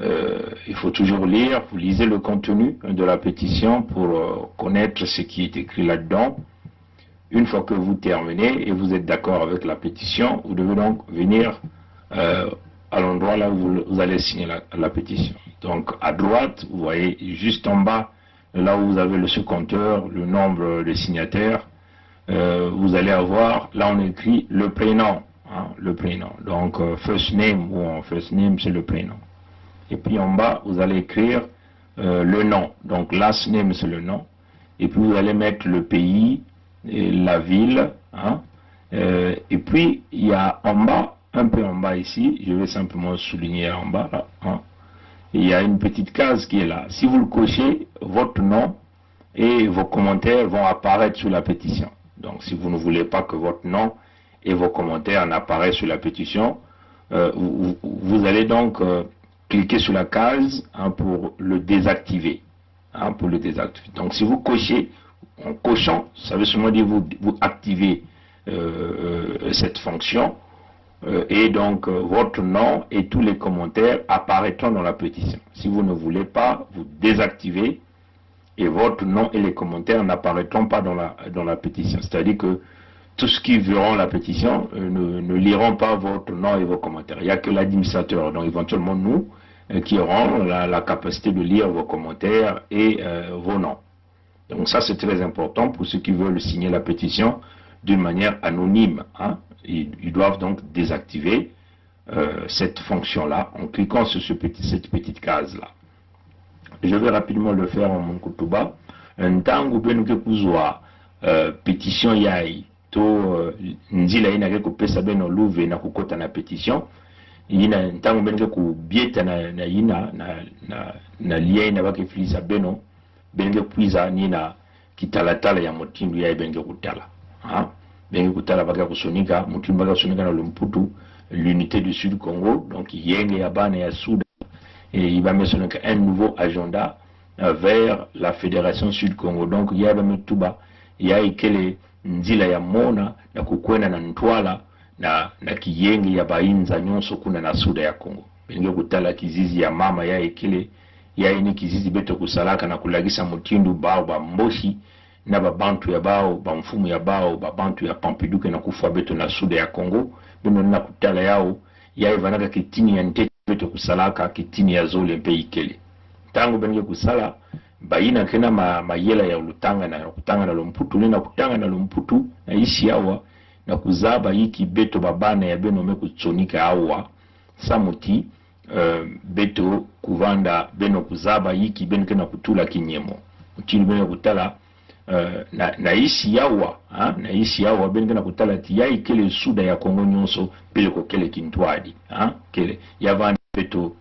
Il faut toujours lire, vous lisez le contenu de la pétition pour connaître ce qui est écrit là-dedans. Une fois que vous terminez et vous êtes d'accord avec la pétition, vous devez donc venir à l'endroit là où vous allez signer la pétition. Donc à droite, vous voyez juste en bas, là où vous avez le compteur, le nombre de signataires, vous allez avoir, là on écrit le prénom, hein, le prénom. Donc first name, ou first name c'est le prénom. Et puis en bas, vous allez écrire le nom. Donc last name c'est le nom. Et puis vous allez mettre le pays, et la ville, hein. Et puis il y a en bas, un peu en bas ici, je vais simplement souligner en bas là, hein. Il y a une petite case qui est là. Si vous le cochez, votre nom et vos commentaires vont apparaître sur la pétition. Donc si vous ne voulez pas que votre nom et vos commentaires n'apparaissent sur la pétition, vous allez donc cliquer sur la case, hein, pour le désactiver. Hein, pour le désactiver. Donc si vous cochez, en cochant, ça veut seulement dire vous activez cette fonction. Et donc votre nom et tous les commentaires apparaîtront dans la pétition. Si vous ne voulez pas, vous désactivez et votre nom et les commentaires n'apparaîtront pas dans la pétition. C'est-à-dire que tous ceux qui verront la pétition ne liront pas votre nom et vos commentaires. Il n'y a que l'administrateur, donc éventuellement nous, qui auront la capacité de lire vos commentaires et vos noms. Donc ça c'est très important pour ceux qui veulent signer la pétition d'une manière anonyme, hein. Ils doivent donc désactiver cette fonction-là en cliquant sur cette petite case-là. Je vais rapidement le faire en Monkutuba. Un tango bien que kuzwa pétition yai to nzila ina ke kupesa beno luve na kukota na pétition. Ina ntango bien que kubieta na ina na lia ina bake filisa beno benge kuiza nina kitalatala ya motindu yai benge kutala. Hein? Bengi kutala baka kusonika mutimba baka kusonika na Lumputu, l'unité du Sud Congo, donc yenge ya bana ya Soudan, et il va mettre un nouveau agenda vers la Fédération Sud Congo. Donc il y a tuba ya ikele nzila ya mona na kukwena na ntwala na kiyenge ya bainza nyonso kuna na Suda ya Congo. Bengi kutala kizizi ya mama ya ikele ya ini kizizi beto kusalaka na kulagisa mutindu bao ba mboshi na babantu ya bao, bamfumu ya bao, babantu ya Pampiduke na kufa beto na Suda ya Congo, bino na kutala yao, ya ivanaka kitini ya ntete beto kusalaka, kitini ya zole mpe ikele. Tango benye kusala, baina kena mayela ya ulutanga na kutanga na Lumputu, na kutanga na Lumputu, na isi yawa, na kuzaba hiki beto babana ya beno me kutsonika awa, samuti, beto kuvanda beno kuzaba hiki beno kena kutula kinyemo. Mutini beno kutala, na isi yawa, ha? Na isi yawa benga na kutala ti yai kele Suda ya Kongo nyonso pele ko kele kintwadi, ha? Kele yavani peto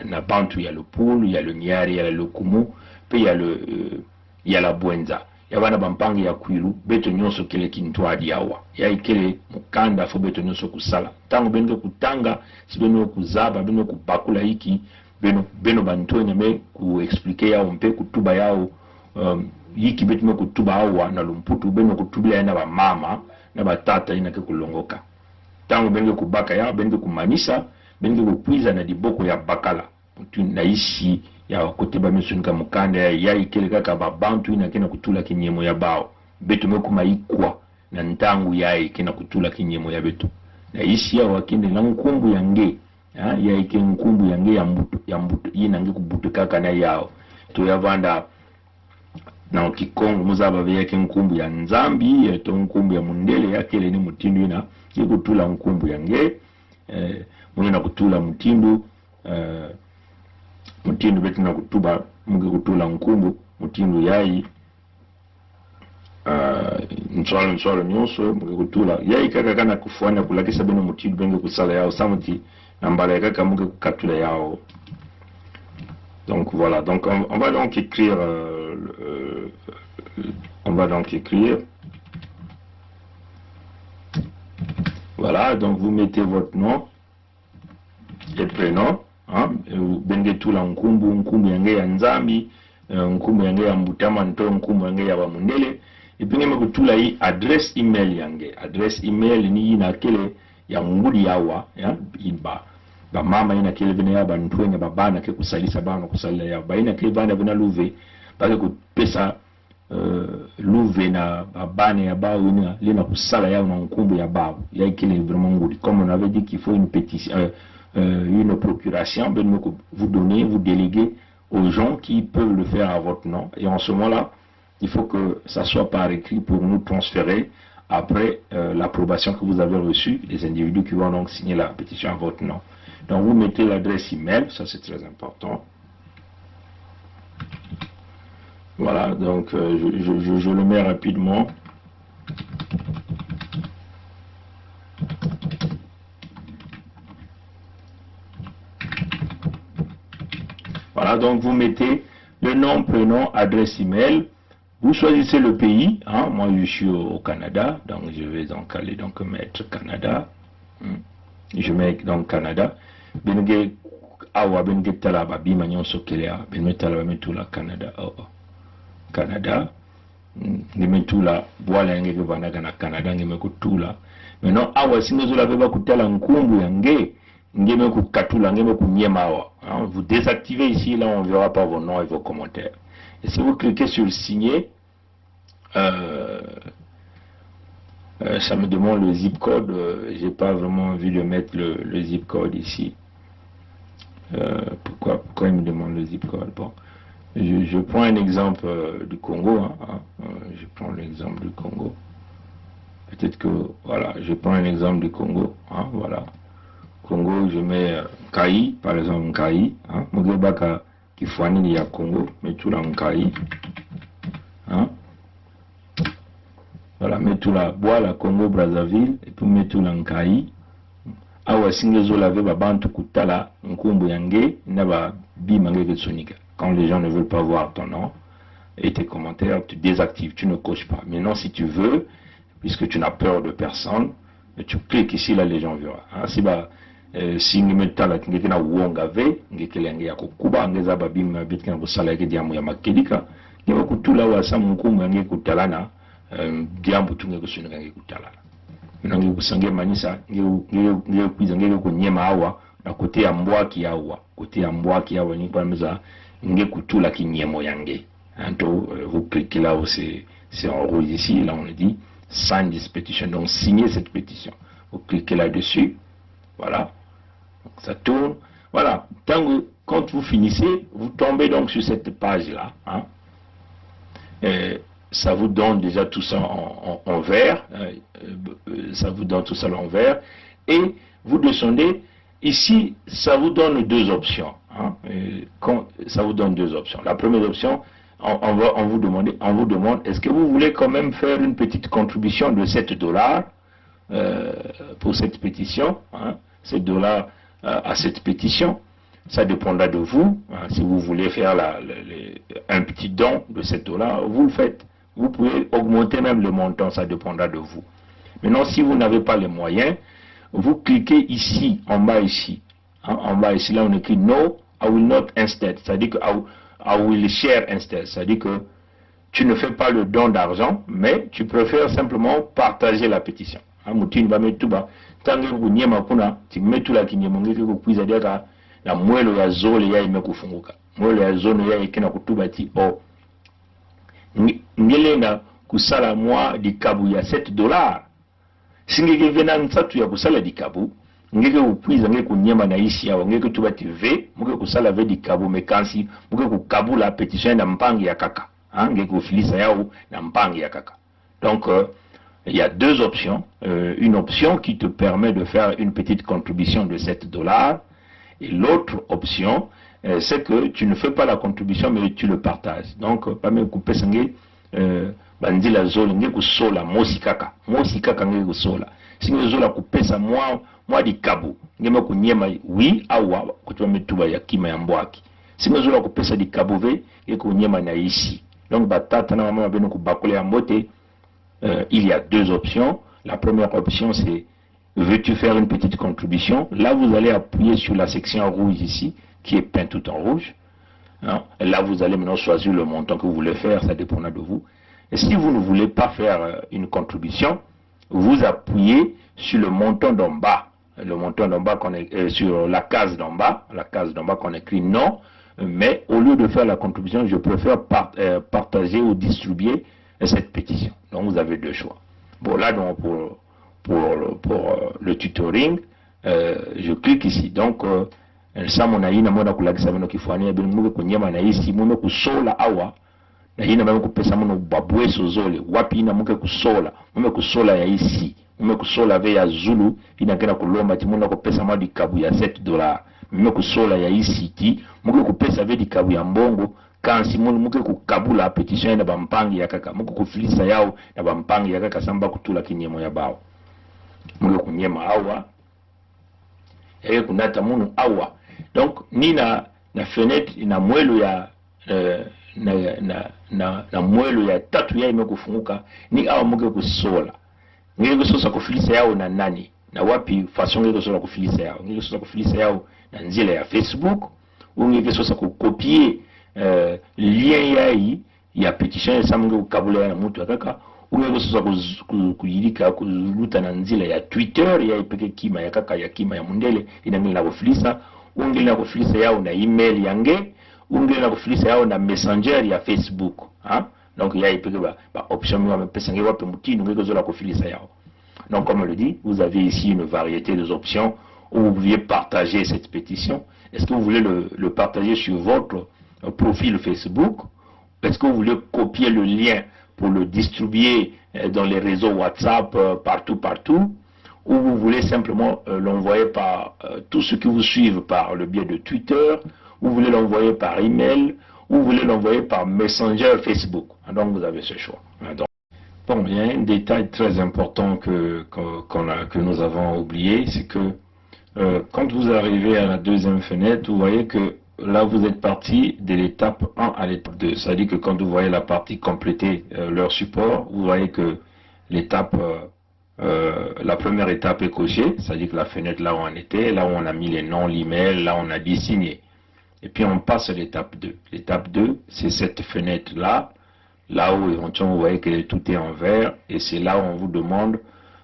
na bantu ya Lupulu, ya Lunyari, ya Lukumu, pe ya la Bwenza. Yavana bampangi ya Kwilu, beto nyonso kele kintwadi yawa. Yai kele mukanda fo beto nyonso kusala. Tango benga kutanga, si beno kuzaba, beno kupakula hiki, beno bantonya me ku explique yao mpe kutuba yao, yiki betume kutuba awa na Lumputu beno kutubila na ba mama na batata ina ke kulongoka. Tango benge kubaka ya benge kumanisa benge kupwiza na diboko ya bakala mutu na isi ya koteba mesunika mukanda ya ikele kaka babantu ina kena kutula kinyemo ya bao betume kumaikwa na ntangu ya kena kutula kinyemo ya betu na isi ya wakinde na nkumbu yange ya ike nkumbu yange ya mbutu ina nge kubutu kaka na yao to yavanda na Kikongo muzaba yake nkumbu ya Nzambi eto nkumbu ya Mundele yake ile ni mutindu ina kutula nkumbu yange muna kutula mutindu mutindu betu na kutuba muge kutula nkumbu mutindu yai nswalo nyonso muge kutula yai kaka kana kufanya kulakisa beno mutindu benge kusala yao samuti nambala kaka muge kukatula yao. Donc voilà, donc on va donc écrire voilà, donc vous mettez votre nom et prénom, hein, benge tula nkumbu yange ya Nzambi, nkumbu yange ya Mbutama nto nkumbu yange ya Bamundele, et puis ngeme kutula hii adresse email yange. Adresse email ni ina kele ya ngudi yawa, ya iba ba mama ina kele vina ya bantwenye babana ke kusalisa bana kusalila ya ba ina kele bana vina luve ba ke kupesa l'ouvena bane ya bao les na kusala ya nkumbu ya bao ya kile vraiment ngudi, comme on avait dit qu'il faut une pétition, une procuration, ben vous donnez, vous déléguez aux gens qui peuvent le faire à votre nom, et en ce moment-là il faut que ça soit par écrit pour nous transférer après l'approbation que vous avez reçue, les individus qui vont donc signer la pétition à votre nom. Donc vous mettez l'adresse email, ça c'est très important. Voilà, donc je le mets rapidement. Voilà, donc vous mettez le nom, prénom, adresse email. Vous choisissez le pays. Hein, moi je suis au Canada, donc je vais donc aller donc mettre Canada. Je mets donc Canada. Benge awa benge tala babi manyon sokelea benge tala metu la Canada. Canada, ngemetula bwala ngeke banaga na Canada ngemekutula. Maintenant awa singozola beba kutala nkumbu yange ngemekukatula ngemekunyema awa. Vous désactivez ici, là on ne verra pas vos noms et vos commentaires. Et si vous cliquez sur le signer, ça me demande le zip code. J'ai pas vraiment envie de mettre le zip code ici. Pourquoi il me demande le zip code? Bon, je prends un exemple du Congo. Je prends l'exemple du Congo. Peut-être que voilà, je prends un exemple du Congo. Voilà, Congo, je mets Nkai, par exemple Nkai. Mogebaka Kifwani ya Congo, mais tout là Nkai. Voilà, mets tout là bois la Congo Brazzaville et puis mets tout là Nkai. Awa singezo lave babantu kutala nkumbu yange naba bimange ketsonika. Quand les gens ne veulent pas voir ton nom et tes commentaires, tu désactives, tu ne coches pas. Maintenant, si tu veux, puisque tu n'as peur de personne, tu cliques ici, là les gens verront. Si bah si ngemetala ngekena uongave ngekelenge yako kuba ngeza babim bitkena busala yake diamu ya makelika ngeba kutula wasa munkumu yange kutalana diambu tunge kusunika yange kutalana. Nge kusange manisa nge kuiza nge kunyema awa na kote ya mbwaki awa ni kwa meza nge kutula kinyemo yange. Vous cliquez là où c'est en rouge ici, là on dit sign this petition, donc signez cette pétition. Vous cliquez là-dessus, voilà, donc ça tourne, voilà. Quand vous finissez, vous tombez donc sur cette page-là, ça vous donne déjà tout ça en vert, ça vous donne tout ça en vert, et vous descendez, ici, ça vous donne deux options, ça vous donne deux options. La première option, on vous demande, est-ce que vous voulez quand même faire une petite contribution de $7 pour cette pétition, $7 à cette pétition. Ça dépendra de vous. Si vous voulez faire un petit don de $7, vous le faites. Vous pouvez augmenter même le montant, ça dépendra de vous. Maintenant, si vous n'avez pas les moyens, vous cliquez ici, en bas ici. En bas ici, là on écrit No, I will not instead. C'est-à-dire que I will share instead. C'est-à-dire que tu ne fais pas le don d'argent, mais tu préfères simplement partager la pétition. Mutini ba metuba tangi kunyema kuna timetula kinyemongeke kukuiza deka na mwelo ya zole ya imekufunguka. Mwelo ya zone ya ikena kutuba ti ngelena kusala mwa dikabu ya $7. Singeke vena nsatu ya kusala dikabu ngeke kukuiza ngeke kunyema na isi ya ngeke tuba ti ve muke kusala ve dikabu mekansi muke kukabula pétition na mpangi ya kaka. Ngeke kufilisa yao na mpangi ya kaka. Donc il y a deux options. Une option qui te permet de faire une petite contribution de $7. Et l'autre option, c'est que tu ne fais pas la contribution, mais tu le partages. Donc, pas même couper sangue, bandila zole, nge kusola, mosikaka nge kusola. Si nge zola couper sa moi di kabu, nge me kunyema oui, awa, kutuwa metuba ya kima ya mbwaki. Si nge zola couper sa di kabu ve, nge kunyema na ici. Donc, batata na mama beno kubakole ya mbote. Il y a deux options. La première option, c'est veux-tu faire une petite contribution? Là, vous allez appuyer sur la section rouge ici, qui est peinte tout en rouge. Et là, vous allez maintenant choisir le montant que vous voulez faire, ça dépendra de vous. Et si vous ne voulez pas faire une contribution, vous appuyez sur le montant d'en bas. Le montant d'en bas, sur la case d'en bas qu'on écrit non, mais au lieu de faire la contribution, je préfère partager ou distribuer cette pétition. Donc vous avez deux choix. Bon, là, donc, pour le tutoring, je clique ici. Donc, ça, mon aïe, na mona kulagisa mono kifwani, ben muke kunyema na isi, mono kusola awa, na hina mame kupesa mono babwe sozole, wapi ina muke kusola ya isi, muke kusola ve ya Zulu, ina kena kulomba, ti mono kupesa mo di kabu ya $7. Muke kusola ya isi ti, muke kupesa ve di kabu ya mbongo, kansi mono muke kukabula petition na bampangi ya kaka, muke kufilisa yao na bampangi ya kaka samba kutula kinyemo ya bao. Muke kunyema awa, eke kunata mono awa. Donc ni na fenêtre na mwelo ya na mwelo ya tatu ya ime kufunguka ni awa muke kusola ngeke kusosa kufilisa yao na nani na wapi façon ngeke kusosa kufilisa yao ngeke kusosa kufilisa yao na nzila ya Facebook ou ngeke kusosa kukopier lien yai ya petition ya samu ngeke kukabula na mtu akaka ou ngeke kusosa kuyilika kuluta na nzila ya Twitter ya ipeke kima ya kaka ya kima ya mundele inangili na kufilisa ungeli na kufilisa yao na email yange ungeli na kufilisa yao na messenger ya Facebook donc il y a option donc comme on le dit, vous avez ici une variété d'options où vous pouviez partager cette pétition. Est-ce que vous voulez le partager sur votre profil Facebook? Est-ce que vous voulez copier le lien pour le distribuer dans les réseaux WhatsApp partout, ou vous voulez simplement l'envoyer par tous ceux qui vous suivent par le biais de Twitter, ou vous voulez l'envoyer par email, ou vous voulez l'envoyer par Messenger Facebook. Donc vous avez ce choix. Donc, bon, il y a un détail très important que nous avons oublié, c'est que quand vous arrivez à la deuxième fenêtre, vous voyez que là vous êtes parti de l'étape 1 à l'étape 2. C'est-à-dire que quand vous voyez la partie compléter leur support, vous voyez que l'étape, la première étape est cochée, c'est-à-dire que la fenêtre là où on était, là où on a mis les noms, l'email, là où on a dit signer. Et puis on passe à l'étape 2. L'étape 2, c'est cette fenêtre-là, là où éventuellement vous voyez que tout est en vert, et c'est là où on vous demande,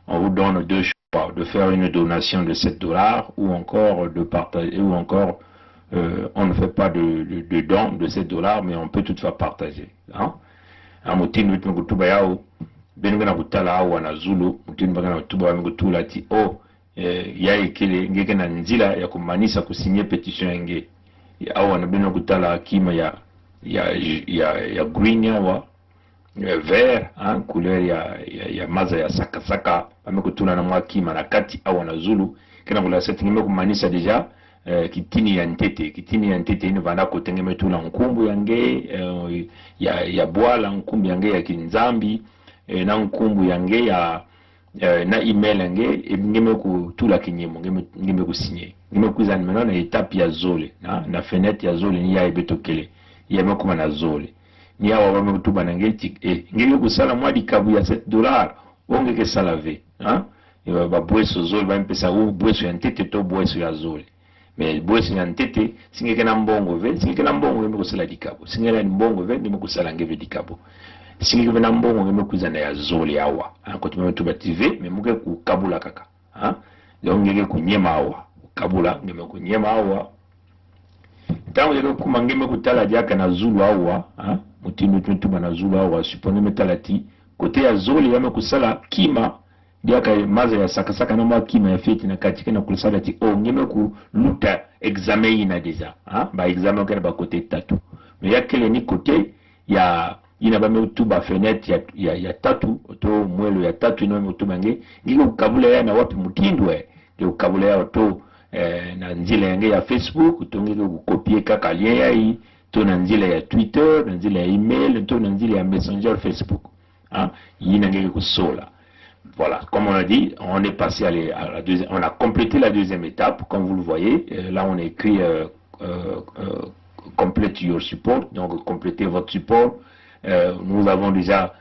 on vous donne deux choix, de faire une donation de $7 ou encore de partager, ou encore on ne fait pas de don de $7, mais on peut toutefois partager. Awa na bino kutala kima ya green yawa vert couleur ya maza ya saka amekutuna na mwa kima na kati awa na Zulu kena kula setting imekumanisa deja kitini ya ntete ino vanda kotengeme tula nkumbu yange ya bwala nkumbu yange ya kinzambi na nkumbu yange ya na email yange ngeme kutula kinyemo ngeme kusinye ngeme kuza nimeno na etape ya zole na fenêtre ya zole ni ya ebetokele ya mekuma na zole ni awa wame kutuba na ngeti ngeme kusala mwa dikabu ya $7 ongeke salave ba bweso zole ba mpesa u bweso ya ntete to bweso ya zole mais bweso ya ntete singeke na mbongo ve singeke na mbongo ngeme kusala dikabu singela ni mbongo ve ngeme kusala ngeve dikabu singi vena mbongo ngeme kuzana ya zole awa ko tumeme tuba TV me muke kukabula kaka donc ngeke kunyema awa kabula ngeme kunyema awa tango ngeke kuma ngeme kutala diaka na Zulu awa mutinu tuba na Zulu awa supone metalati kote ya zole yame kusala kima diaka maza ya saka na mwa kima ya feti na katika na kulisala ti ngeme ku luta examen ina deja ba examen kana ba kote tatu me yakele ni kote ya ina ba metuba fenêtre ya tatu to mwelo ya tatu ino metuba ngiko kukabula ya na wapi mutindwe ngiko kukabula ya to na nzila yange ya Facebook to ngiko kukopier kaka lien ya hii to na nzila ya Twitter na nzila ya email to na nzila ya Messenger Facebook yina ngiko kusola. Voilà, comme on a dit, on est passé à la deuxième, on a complété la deuxième étape, comme vous le voyez. Là, on a écrit complete your support, donc complétez votre support. Nous avons déjà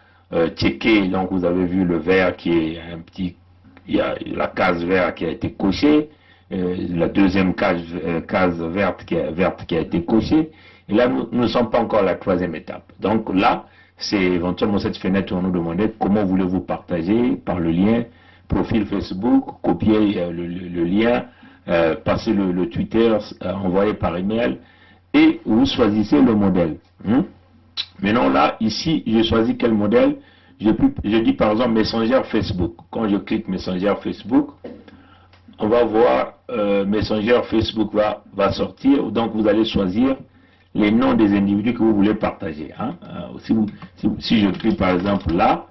checké, donc vous avez vu le vert qui est un petit, il y a la case verte qui a été cochée, la deuxième case verte qui a été cochée, et là nous ne sommes pas encore à la troisième étape. Donc là, c'est éventuellement cette fenêtre où on nous demandait comment voulez-vous partager par le lien profil Facebook, copier le lien, passer le Twitter, envoyer par email. et vous choisissez le modèle. Maintenant là, ici, je choisis quel modèle. Je dis par exemple Messenger Facebook. Quand je clique Messenger Facebook, on va voir Messenger Facebook va sortir. Donc vous allez choisir les noms des individus que vous voulez partager. Si je clique par exemple là,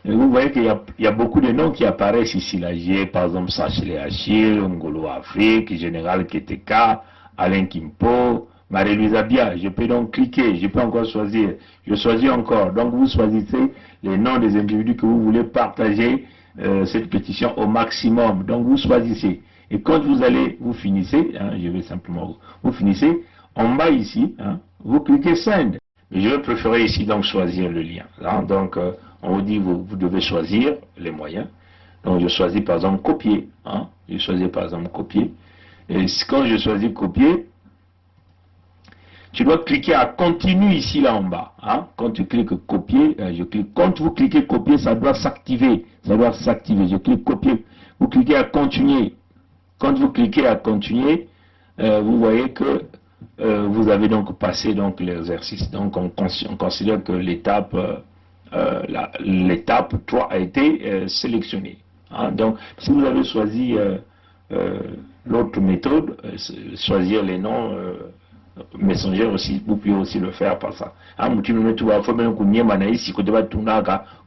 vous voyez qu'il y a beaucoup de noms qui apparaissent ici. Là, j'ai par exemple Sachele Achille, Ngolo Afrique, Général Keteka, Alain Kimpo, Marie-Louise Abia. Je peux donc cliquer, je peux encore choisir. Je choisis encore. Donc vous choisissez les noms des individus que vous voulez partager cette pétition au maximum. Donc vous choisissez. Et quand vous finissez, je vais simplement, vous finissez, en bas ici, vous cliquez Send. Mais je vais préférer ici donc choisir le lien. Donc on vous dit, vous devez choisir les moyens. Donc je choisis par exemple copier. Je choisis par exemple copier. Et quand je choisis copier, tu dois cliquer à continue ici là en bas. Quand tu cliques copier, je clique. Quand vous cliquez copier, ça doit s'activer. Ça doit s'activer. Je clique copier. Vous cliquez à continuer. Quand vous cliquez à continuer, vous voyez que vous avez donc passé donc l'exercice. Donc on considère que l'étape 3 a été sélectionnée. Donc si vous avez choisi l'autre méthode, choisir les noms Messenger aussi, vous pouvez aussi le faire par ça.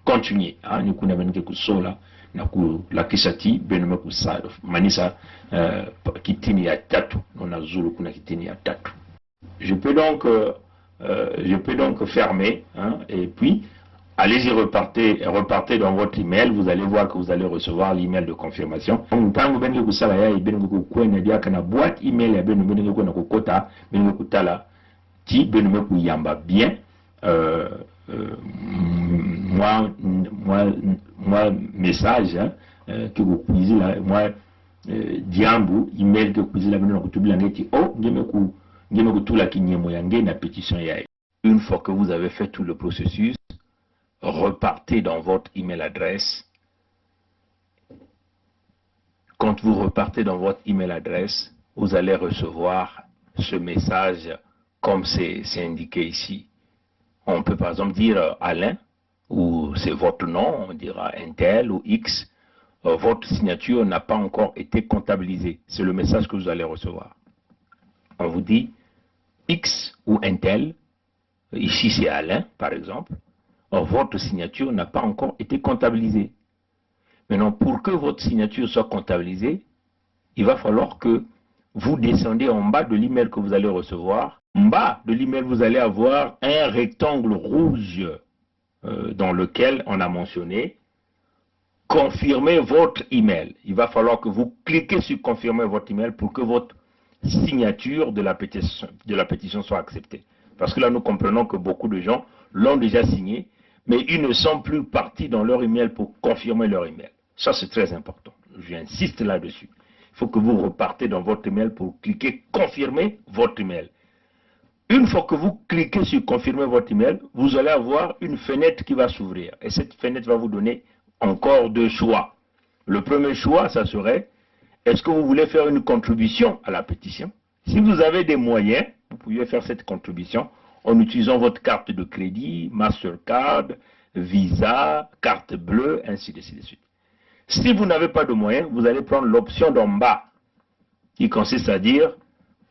Continuer. La kisati benome kusado manisa kitini ya tatu na zulu kuna kitini ya tatu. Je peux donc fermer et puis allez-y, repartez dans votre email. Vous allez voir que vous allez recevoir l'email de confirmation. Ntango bengi kusala ya bengi kukwenya dia kana boîte email ya bengi kuna kokota bengi kutala ti bengi kuyamba bien moi message que vous cuisez là, moi diambu email que vous cuisez là maintenant que tout bien ngeti ngeme tout la kinyemo yange na pétition ya. Une fois que vous avez fait tout le processus, repartez dans votre email adresse. Quand vous repartez dans votre email adresse, vous allez recevoir ce message comme c'est indiqué ici. On peut par exemple dire Alain, ou c'est votre nom, on dira Intel ou X. Votre signature n'a pas encore été comptabilisée. C'est le message que vous allez recevoir. On vous dit X ou Intel, ici c'est Alain par exemple. Votre signature n'a pas encore été comptabilisée. Maintenant, pour que votre signature soit comptabilisée, il va falloir que vous descendez en bas de l'email que vous allez recevoir. En bas de l'email, vous allez avoir un rectangle rouge dans lequel on a mentionné « Confirmez votre email ». Il va falloir que vous cliquez sur « Confirmer votre email » pour que votre signature de la pétition soit acceptée. Parce que là, nous comprenons que beaucoup de gens l'ont déjà signé, mais ils ne sont plus partis dans leur email pour confirmer leur email. Ça, c'est très important. J'insiste là-dessus. Il faut que vous repartez dans votre email pour cliquer « Confirmer votre email ». Une fois que vous cliquez sur « Confirmer votre email », vous allez avoir une fenêtre qui va s'ouvrir. Et cette fenêtre va vous donner encore deux choix. Le premier choix, ça serait, est-ce que vous voulez faire une contribution à la pétition? Si vous avez des moyens, vous pouvez faire cette contribution en utilisant votre carte de crédit, Mastercard, Visa, carte bleue, ainsi de suite. Si vous n'avez pas de moyens, vous allez prendre l'option d'en bas, qui consiste à dire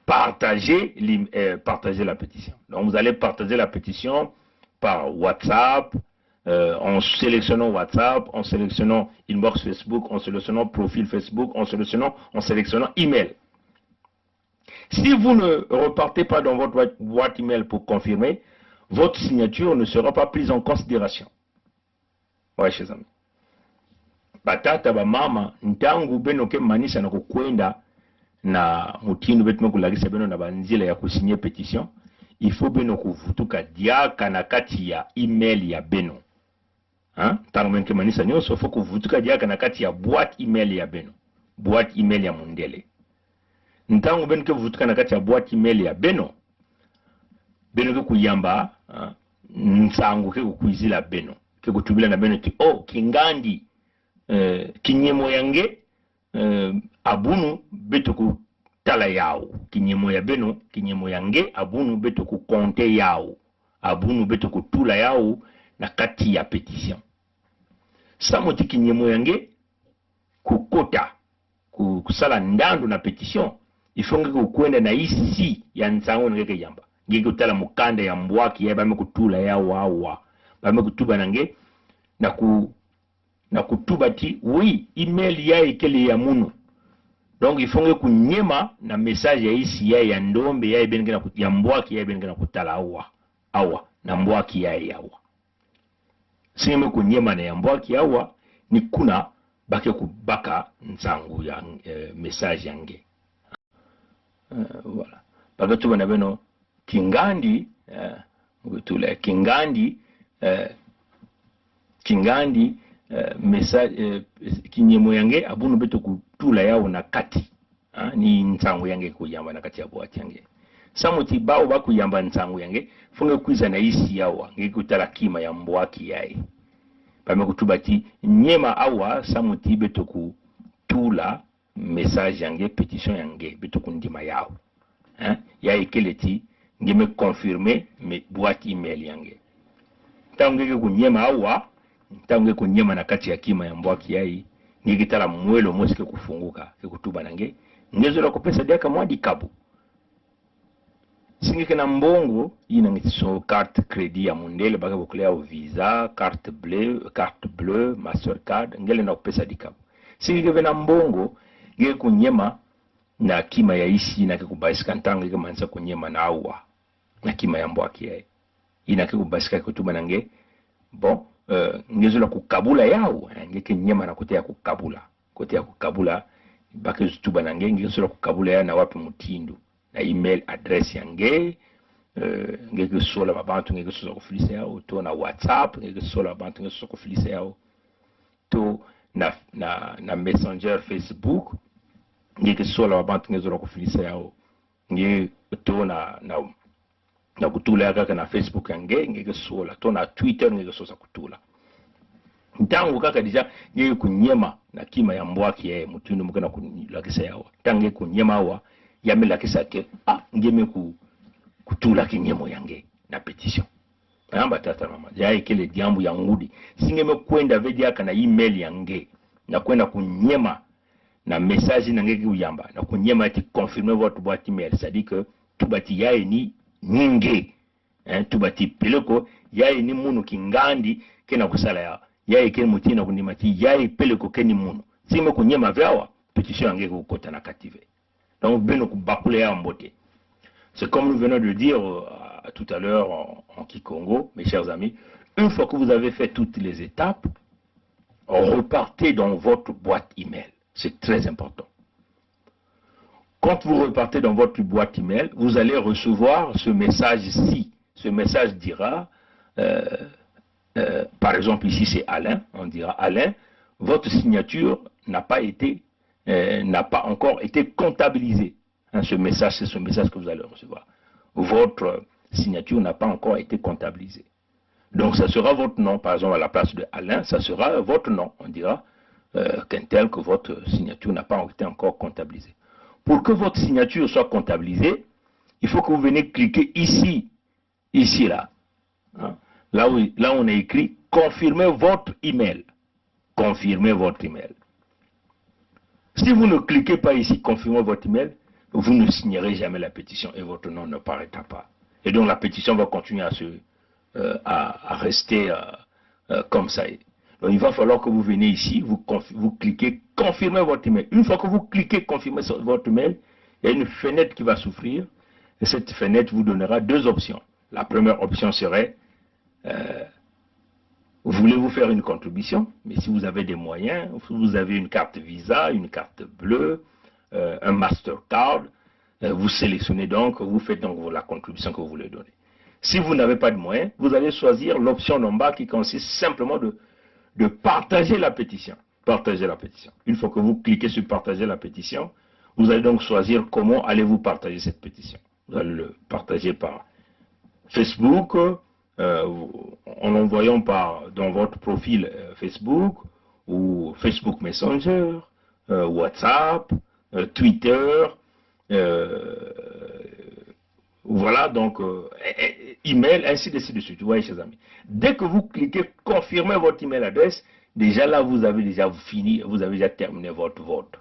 partager la pétition. Donc vous allez partager la pétition par WhatsApp, en sélectionnant WhatsApp, en sélectionnant inbox Facebook, en sélectionnant profil Facebook, en sélectionnant email. Si vous ne repartez pas dans votre boîte email pour confirmer, votre signature ne sera pas prise en considération. Ouais, chers amis. Batata ba mama ntangu beno ke manisa na kukwenda na mutinu betu mekulagisa beno na banzila ya kusinye pétition, il faut beno kuvutuka diaka na kati ya email ya beno. Tangu menke manisa nyoso faut kuvutuka diaka na kati ya boîte email ya beno. Boîte email ya mundele. Ntangu beno ke vutuka na kati ya boîte email ya beno. Beno ke kuyamba, nsangu ke kukwizila beno. Ke kutubila na beno ti, oh, kingandi, kinyemo yange, abunu, beto tala yao kinyemo ya beno kinyemo ya nge abunu beto ku konte yao abunu beto ku tula yao na kati ya petition samoti kinyemo ya nge kukota kusala ndando na petition ifonge kukwenda na isi ya nsango ngeke yamba ngeke utala mukanda ya mbwaki ya bame kutula yao awa bame kutuba nange na kutuba ti oui email ya ikele ya munu. Donc il faut que nyema na message ya isi ya ndombe ya ibenge na ya mbwaki ya ibenge na kutala awa na mbwaki ya yawa. Singeme kunyema na ya mbwaki awa ni kuna bake kubaka nzangu ya message yange. Voilà. Baka tuba na beno kingandi ngutula kingandi message kinyemo yange abunu beto kutula yao na kati ni nsangu yange kuyamba na kati ya boati yange samuti bao bakuyamba nsangu yange funge kwiza na isi yawa ngikutala kima ya mbwaki yae pame kutubati nyema awa samuti beto kutula message yange petition yange beto kundima yao yae keleti ngeme confirmer me boîte email yange tangeke kunyema awa ntange kunyema na kati ya kima ya mbwaki yai ngikitala mwelo mosike kufunguka kutuba nange ngezo la kupesa deka mwadi kabu singike na mbongo ina ngitiso carte crédit ya mundele baka bukulea visa carte bleue mastercard ngele na kupesa dikabu singike vena mbongo ngeke kunyema na kima ya isi na kukubasika ntange kama nsa kunyema na awa na kima ya mbwaki yai ina kukubasika kutuba nange bon ngezo la kukabula yao ngeke nyema na kote ya kukabula bake zutuba na ngezo la kukabula ya na wapi mutindu na email address yange ngeke sola babantu ngeke sola kufilisa yao to na WhatsApp ngeke sola babantu ngeke sola kufilisa yao to na messenger Facebook ngeke sola babantu ngeke sola kufilisa yao ngeke to na kutula ya kaka na Facebook yange ngeke sola to na Twitter ngeke sosa kutula ntangu kaka deja ngeke kunyema na kima ya mbwaki ya mutundu mukana kulakisa yawa tange kunyema awa yame lakisa ke ngeme kutula kinyemo yange na petition amba tata mama jaye kile jambo ya ngudi singeme kwenda vedi aka na email yange na kwenda kunyema na message na ngeke uyamba na kunyema ati confirmer votre boîte email c'est-à-dire que tubati yaye ni ninge tubati peleko yaye ni munu kingandi kena kusala ya yaye kene mutina kundimati yaye peleko keni munu sime kunyema vyawa petition yange kukota na kative donc beno kubakule ya mbote. C'est comme nous venons de dire tout à l'heure en Kikongo, mes chers amis, une fois que vous avez fait toutes les étapes, repartez dans votre boîte email. C'est très important. Quand vous repartez dans votre boîte email, vous allez recevoir ce message-ci. Ce message dira, par exemple ici c'est Alain, on dira Alain, votre signature n'a pas encore été comptabilisée. Ce message, c'est ce message que vous allez recevoir. Votre signature n'a pas encore été comptabilisée. Donc ça sera votre nom, par exemple à la place de Alain, ça sera votre nom. On dira qu'un tel que votre signature n'a pas été encore comptabilisée. Pour que votre signature soit comptabilisée, il faut que vous venez cliquer ici, là. Hein? Là où on a écrit « Confirmez votre email ». Confirmez votre email. Si vous ne cliquez pas ici « Confirmez votre email », vous ne signerez jamais la pétition et votre nom ne paraîtra pas. Et donc la pétition va continuer à rester comme ça. Donc il va falloir que vous venez ici, vous cliquez « Confirmez votre email ». Une fois que vous cliquez « Confirmez votre email », il y a une fenêtre qui va s'ouvrir et cette fenêtre vous donnera deux options. La première option serait voulez-vous faire une contribution, mais si vous avez des moyens, vous avez une carte Visa, une carte bleue, un Mastercard, vous sélectionnez donc, vous faites donc la contribution que vous voulez donner. Si vous n'avez pas de moyens, vous allez choisir l'option en bas qui consiste simplement de partager la pétition. Partager la pétition. Une fois que vous cliquez sur partager la pétition, vous allez donc choisir comment allez-vous partager cette pétition. Vous allez le partager par Facebook, en l'envoyant dans votre profil Facebook, ou Facebook Messenger, WhatsApp, Twitter, voilà, donc, email, ainsi de suite. Vous voyez, chers amis. Dès que vous cliquez, confirmez votre email adresse, déjà là, vous avez déjà fini, vous avez déjà terminé votre vote.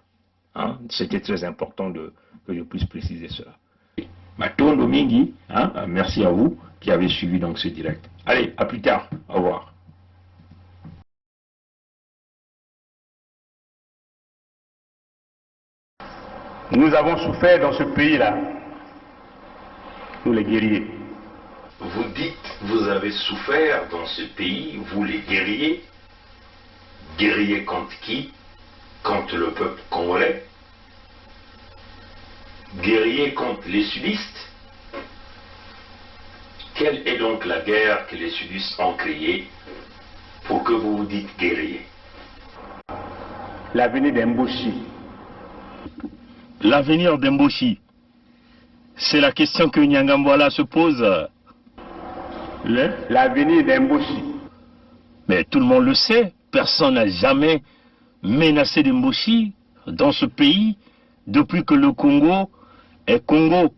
Hein? C'était très important que je puisse préciser cela. Matondo Mingi, hein? Merci à vous qui avez suivi donc ce direct. Allez, à plus tard. Au revoir. Nous avons souffert dans ce pays-là, nous les guerriers. Vous dites, vous avez souffert dans ce pays, vous les guerriers. Guerriers contre qui? Contre le peuple congolais. Guerriers contre les sudistes. Quelle est donc la guerre que les sudistes ont créée pour que vous vous dites guerriers? L'avenir d'Mboshi. L'avenir d'Mboshi, c'est la question que Nyangamboala se pose. L'avenir d'Mboshi. Mais tout le monde le sait, personne n'a jamais menacé d'Mboshi dans ce pays depuis que le Congo est Congo.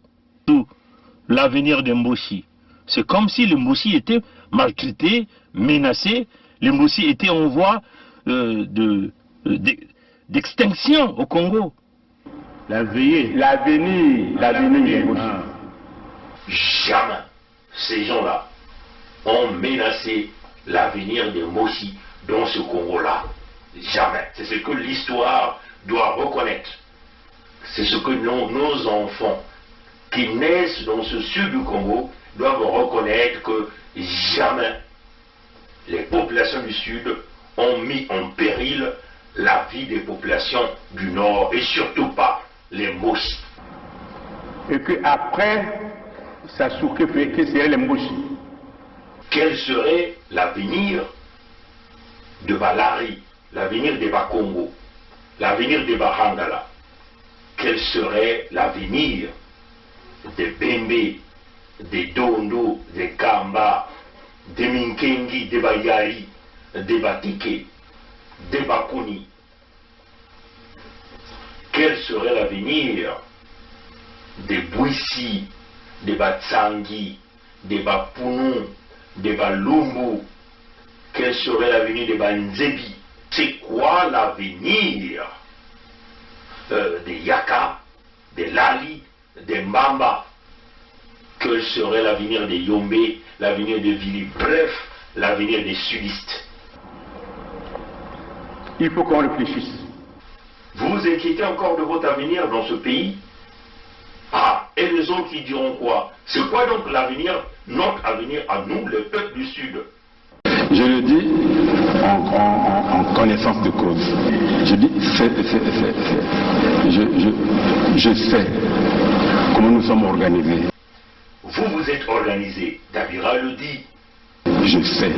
Tout l'avenir d'Mboshi. C'est comme si l'Mboshi était maltraité, menacé, l'Mboshi était en voie d'extinction au Congo. L'avenir d'Mboshi. Jamais ces gens-là ont menacé l'avenir de Mboshi dans ce Congo-là. Jamais. C'est ce que l'histoire doit reconnaître. C'est ce que nos enfants qui naissent dans ce sud du Congo doivent reconnaître, que jamais les populations du sud ont mis en péril la vie des populations du nord, et surtout pas les Mboshi. Et qu'après, ça souque que serait les Mboshi. Quel serait l'avenir de Balari, l'avenir de Bakongo, l'avenir de Barangala? Quel serait l'avenir de Bembe, de Dondo, de Kamba, de Minkengi, de Bayari, de Batike, de Bakuni? Quel serait l'avenir de Bouissi, de Batsangi, de Bapounou, de Balumbu? Quel serait l'avenir de Banzebi? C'est quoi l'avenir de Yaka, de Lali, de Mbamba? Quel serait l'avenir de Yombe, l'avenir de Vili? Bref, l'avenir des sudistes. Il faut qu'on réfléchisse. Vous vous inquiétez encore de votre avenir dans ce pays? Ah, et les autres qui diront quoi? C'est quoi donc l'avenir, notre avenir à nous, le peuple du Sud? Je le dis en connaissance de cause. Je dis je sais comment nous sommes organisés. Vous vous êtes organisé, Dabira le dit. Je sais.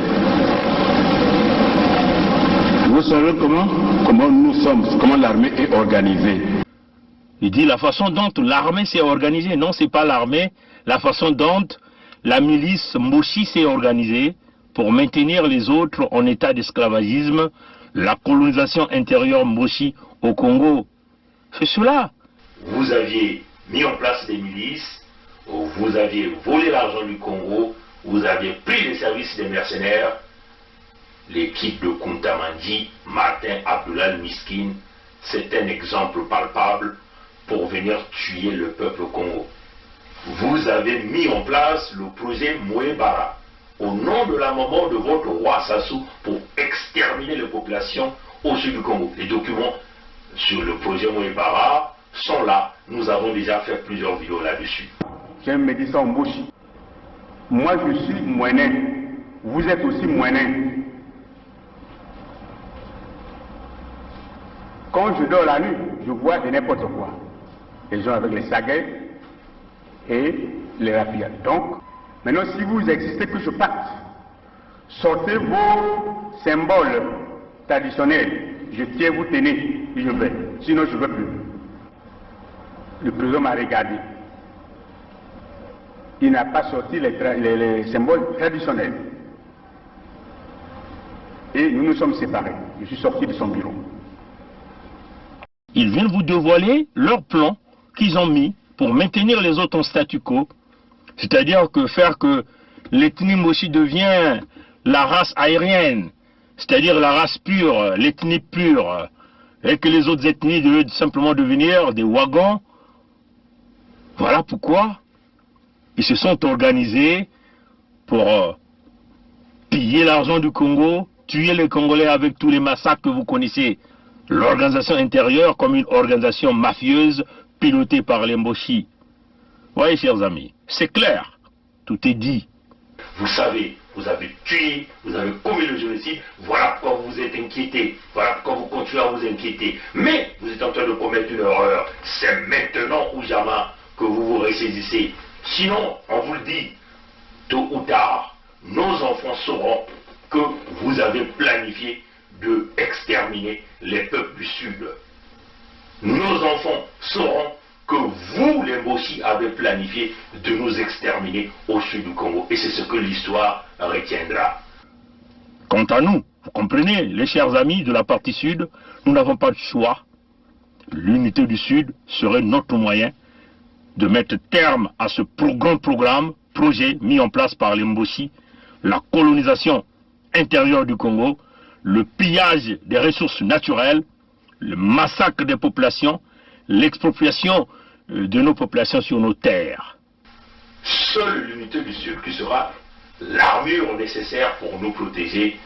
Vous savez comment nous sommes, comment l'armée est organisée. Il dit la façon dont l'armée s'est organisée. Non, c'est pas l'armée. La façon dont la milice Mboshi s'est organisée pour maintenir les autres en état d'esclavagisme, la colonisation intérieure Mboshi au Congo. C'est cela. Vous aviez mis en place des milices, vous aviez volé l'argent du Congo, vous aviez pris les services des mercenaires. L'équipe de Kuntamandi, Martin Abdoulaye Miskin, c'est un exemple palpable pour venir tuer le peuple Congo. Vous avez mis en place le projet Mouébara au nom de la maman de votre roi Sassou pour exterminer les populations au sud du Congo. Les documents sur le projet Mouébara sont là. Nous avons déjà fait plusieurs vidéos là-dessus. J'aime me dire ça en Mboshi. Moi je suis Mouénin. Vous êtes aussi Mouénin. Quand je dors la nuit, je vois de n'importe quoi. Les gens avec les saguets et les rapides. Donc, maintenant, si vous existez que je parte, sortez vos symboles traditionnels. Je tiens, vous tenez, et je vais. Sinon, je ne veux plus. Le président m'a regardé. Il n'a pas sorti les symboles traditionnels. Et nous nous sommes séparés. Je suis sorti de son bureau. Ils viennent vous dévoiler leur plan qu'ils ont mis pour maintenir les autres en statu quo, c'est-à-dire que faire que l'ethnie Mboshi devient la race aérienne, c'est-à-dire la race pure, l'ethnie pure, et que les autres ethnies devaient simplement devenir des wagons. Voilà pourquoi ils se sont organisés pour piller l'argent du Congo, tuer les Congolais avec tous les massacres que vous connaissez. L'organisation intérieure comme une organisation mafieuse pilotée par les Mboshi. Voyez, chers amis, c'est clair, tout est dit. Vous savez, vous avez tué, vous avez commis le génocide, voilà pourquoi vous vous êtes inquiétés, voilà pourquoi vous continuez à vous inquiéter. Mais vous êtes en train de commettre une erreur, c'est maintenant ou jamais que vous vous ressaisissez. Sinon, on vous le dit, tôt ou tard, nos enfants sauront que vous avez planifié de exterminer les peuples du Sud. Nos enfants sauront que vous, les Mboshi, avez planifié de nous exterminer au sud du Congo. Et c'est ce que l'histoire retiendra. Quant à nous, vous comprenez, les chers amis de la partie sud, nous n'avons pas de choix. L'unité du Sud serait notre moyen de mettre terme à ce grand projet mis en place par les Mboshi, la colonisation intérieure du Congo, le pillage des ressources naturelles, le massacre des populations, l'expropriation de nos populations sur nos terres. Seule l'unité du Sud qui sera l'armure nécessaire pour nous protéger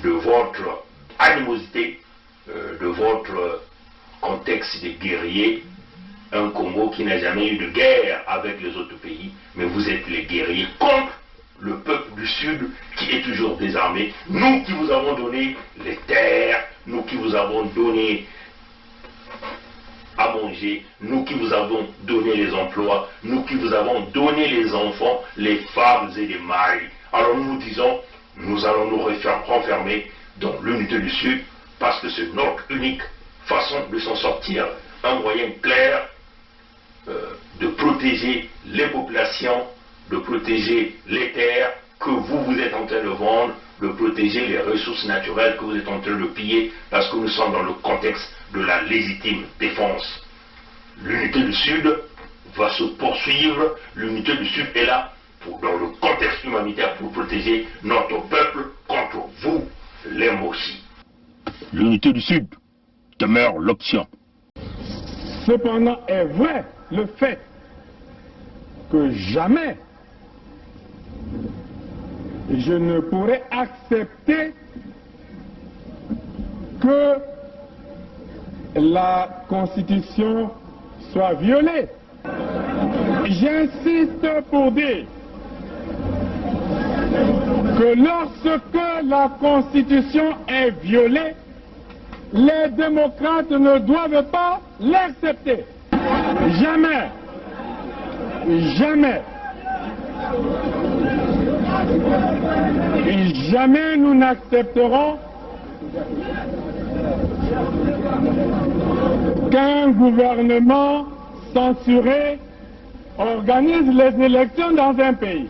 de votre animosité, de votre contexte de guerriers. Un Congo qui n'a jamais eu de guerre avec les autres pays, mais vous êtes les guerriers contre le peuple du Sud qui est toujours désarmé. Nous qui vous avons donné les terres, nous qui vous avons donné à manger, nous qui vous avons donné les emplois, nous qui vous avons donné les enfants, les femmes et les maris. Alors nous disons, nous allons nous renfermer dans l'unité du Sud parce que c'est notre unique façon de s'en sortir. Un moyen clair de protéger les populations, de protéger les terres que vous êtes en train de vendre, de protéger les ressources naturelles que vous êtes en train de piller, parce que nous sommes dans le contexte de la légitime défense. L'unité du Sud va se poursuivre, l'unité du Sud est là, dans le contexte humanitaire, pour protéger notre peuple contre vous, les Mboshi. L'unité du Sud demeure l'option. Cependant est vrai le fait que jamais je ne pourrais accepter que la Constitution soit violée. J'insiste pour dire que lorsque la Constitution est violée, les démocrates ne doivent pas l'accepter. Jamais. Jamais. Et jamais nous n'accepterons qu'un gouvernement censuré organise les élections dans un pays.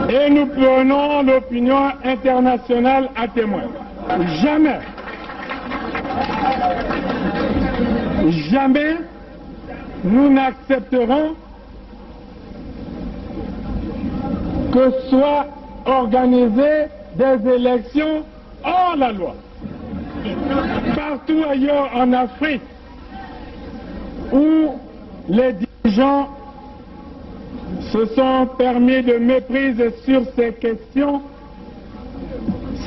Et nous prenons l'opinion internationale à témoin. Jamais. Jamais nous n'accepterons que soient organisées des élections hors la loi. Partout ailleurs en Afrique où les dirigeants se sont permis de méprise sur ces questions,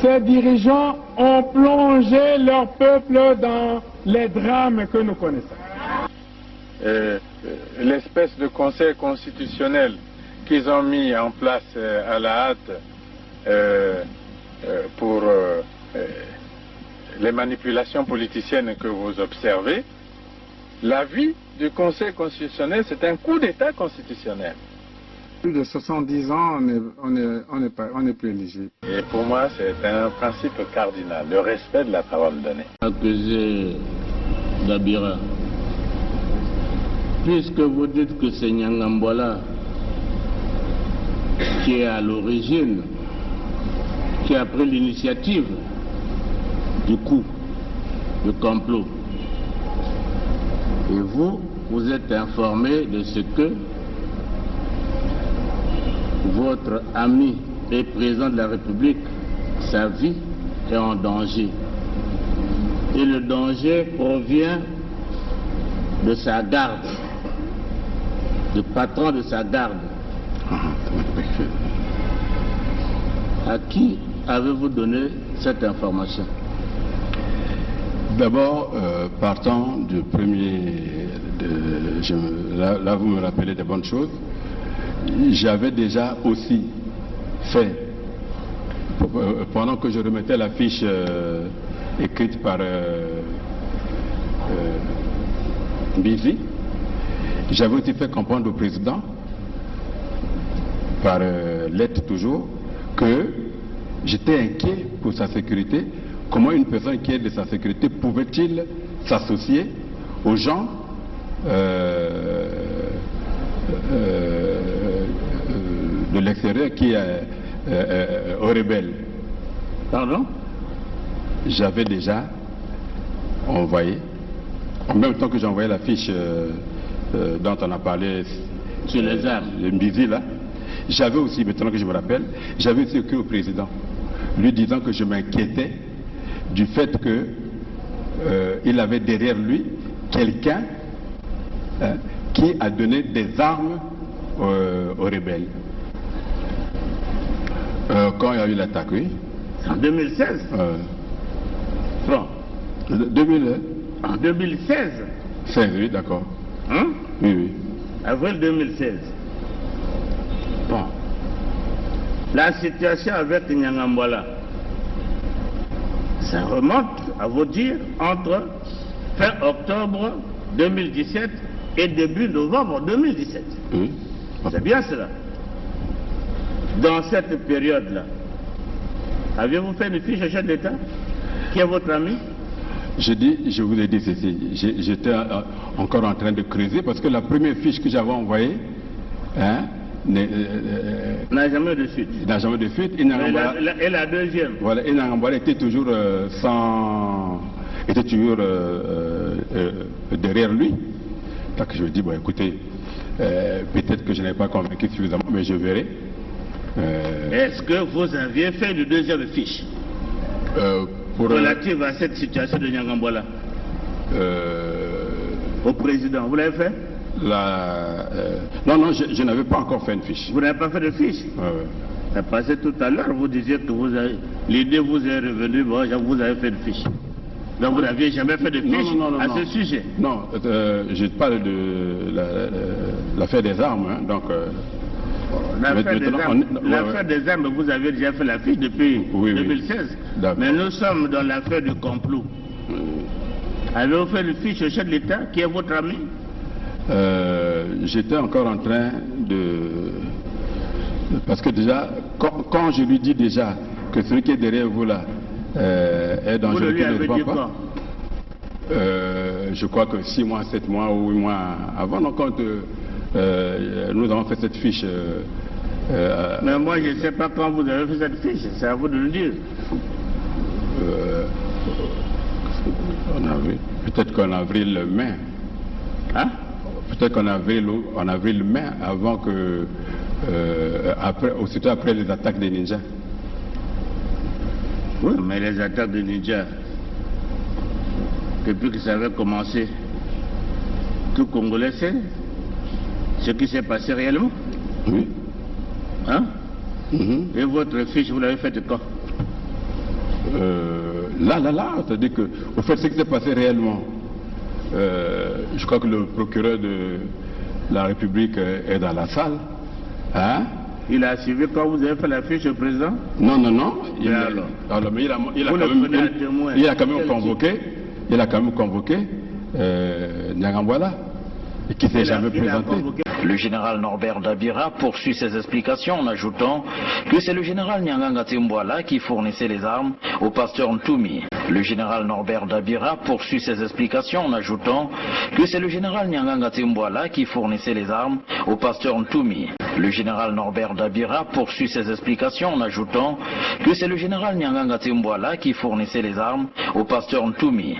ces dirigeants ont plongé leur peuple dans les drames que nous connaissons. L'espèce de conseil constitutionnel qu'ils ont mis en place à la hâte pour les manipulations politiciennes que vous observez, l'avis du Conseil constitutionnel, c'est un coup d'État constitutionnel. Plus de 70 ans, on n'est plus éligible. Et pour moi, c'est un principe cardinal, le respect de la parole donnée. Accusé d'Abira, puisque vous dites que c'est Nyangambola qui est à l'origine, qui a pris l'initiative du coup, du complot, et vous, vous êtes informé de ce que votre ami et président de la République, sa vie est en danger. Et le danger provient de sa garde, du patron de sa garde. À qui avez-vous donné cette information? D'abord, partant du premier, là vous me rappelez de bonnes choses, j'avais déjà aussi fait, pendant que je remettais la fiche écrite par Bizi, j'avais aussi fait comprendre au président, par lettre toujours, que j'étais inquiet pour sa sécurité. Comment une personne qui est de sa sécurité pouvait-il s'associer aux gens de l'extérieur qui aux rebelles? Pardon? J'avais déjà envoyé, en même temps que j'envoyais la fiche dont on a parlé sur les armes, le Mbizi là, j'avais aussi, maintenant que je me rappelle, j'avais aussi écrit au président, lui disant que je m'inquiétais du fait que il avait derrière lui quelqu'un qui a donné des armes aux rebelles. Quand il y a eu l'attaque, oui. En 2016 Bon. 2000, en 2016 16, oui, d'accord. Hein? Oui, oui. Avril 2016. Bon. La situation avec Nyangambwala, ça remonte, à vous dire, entre fin octobre 2017 et début novembre 2017. Oui. C'est bien cela. Dans cette période-là, avez-vous fait une fiche au chef d'État qui est votre ami? Je vous ai dit ceci, j'étais encore en train de creuser parce que la première fiche que j'avais envoyée n'a jamais de suite. N'a jamais de suite. Et la deuxième? Voilà, et Nyangambwala était toujours était toujours derrière lui. Donc je me dis, bon écoutez, peut-être que je n'ai pas convaincu suffisamment, mais je verrai. Est-ce que vous aviez fait une deuxième fiche relative à cette situation de Nyangambwala au président? Vous l'avez fait? Non, je n'avais pas encore fait une fiche. Vous n'avez pas fait de fiche? Ça passait tout à l'heure, vous disiez que l'idée vous est revenue, bon, vous avez fait une fiche. Donc vous n'aviez jamais fait de fiche à ce sujet? Non, je parle de l'affaire des armes, hein, donc... L'affaire des armes, vous avez déjà fait la fiche depuis 2016. Oui. Mais nous sommes dans l'affaire du complot. Avez-vous fait une fiche au chef de l'État qui est votre ami? J'étais encore en train de... Parce que déjà, quand je lui dis déjà que celui qui est derrière vous là est dangereux, vous lui avez dit quoi? Je crois que 6 mois, 7 mois ou 8 mois avant, donc quand nous avons fait cette fiche. Mais moi je ne sais pas quand vous avez fait cette fiche, c'est à vous de le dire. Peut-être qu'en avril-mai. Hein? Peut-être qu'en avril-mai, avant que. Aussitôt après les attaques des ninjas. Oui, mais les attaques des ninjas, depuis que ça avait commencé, tout Congolais sait ce qui s'est passé réellement. Oui. Hein? Et votre fiche, vous l'avez faite quand? Là, c'est-à-dire que, au fait, ce qui s'est passé réellement, je crois que le procureur de la République est dans la salle. Hein? Il a suivi quand vous avez fait la fiche au président? Non. Mais il a quand même convoqué Nyangambwala, et qui ne s'est jamais présenté. Le général Norbert Dabira poursuit ses explications en ajoutant que c'est le général Nyanganga Timbwala qui fournissait les armes au pasteur Ntoumi. Le général Norbert Dabira poursuit ses explications en ajoutant que c'est le général Nyanganga Timbwala qui fournissait les armes au pasteur Ntoumi. Le général Norbert Dabira poursuit ses explications en ajoutant que c'est le général Nyanganga Timbwala qui fournissait les armes au pasteur Ntoumi.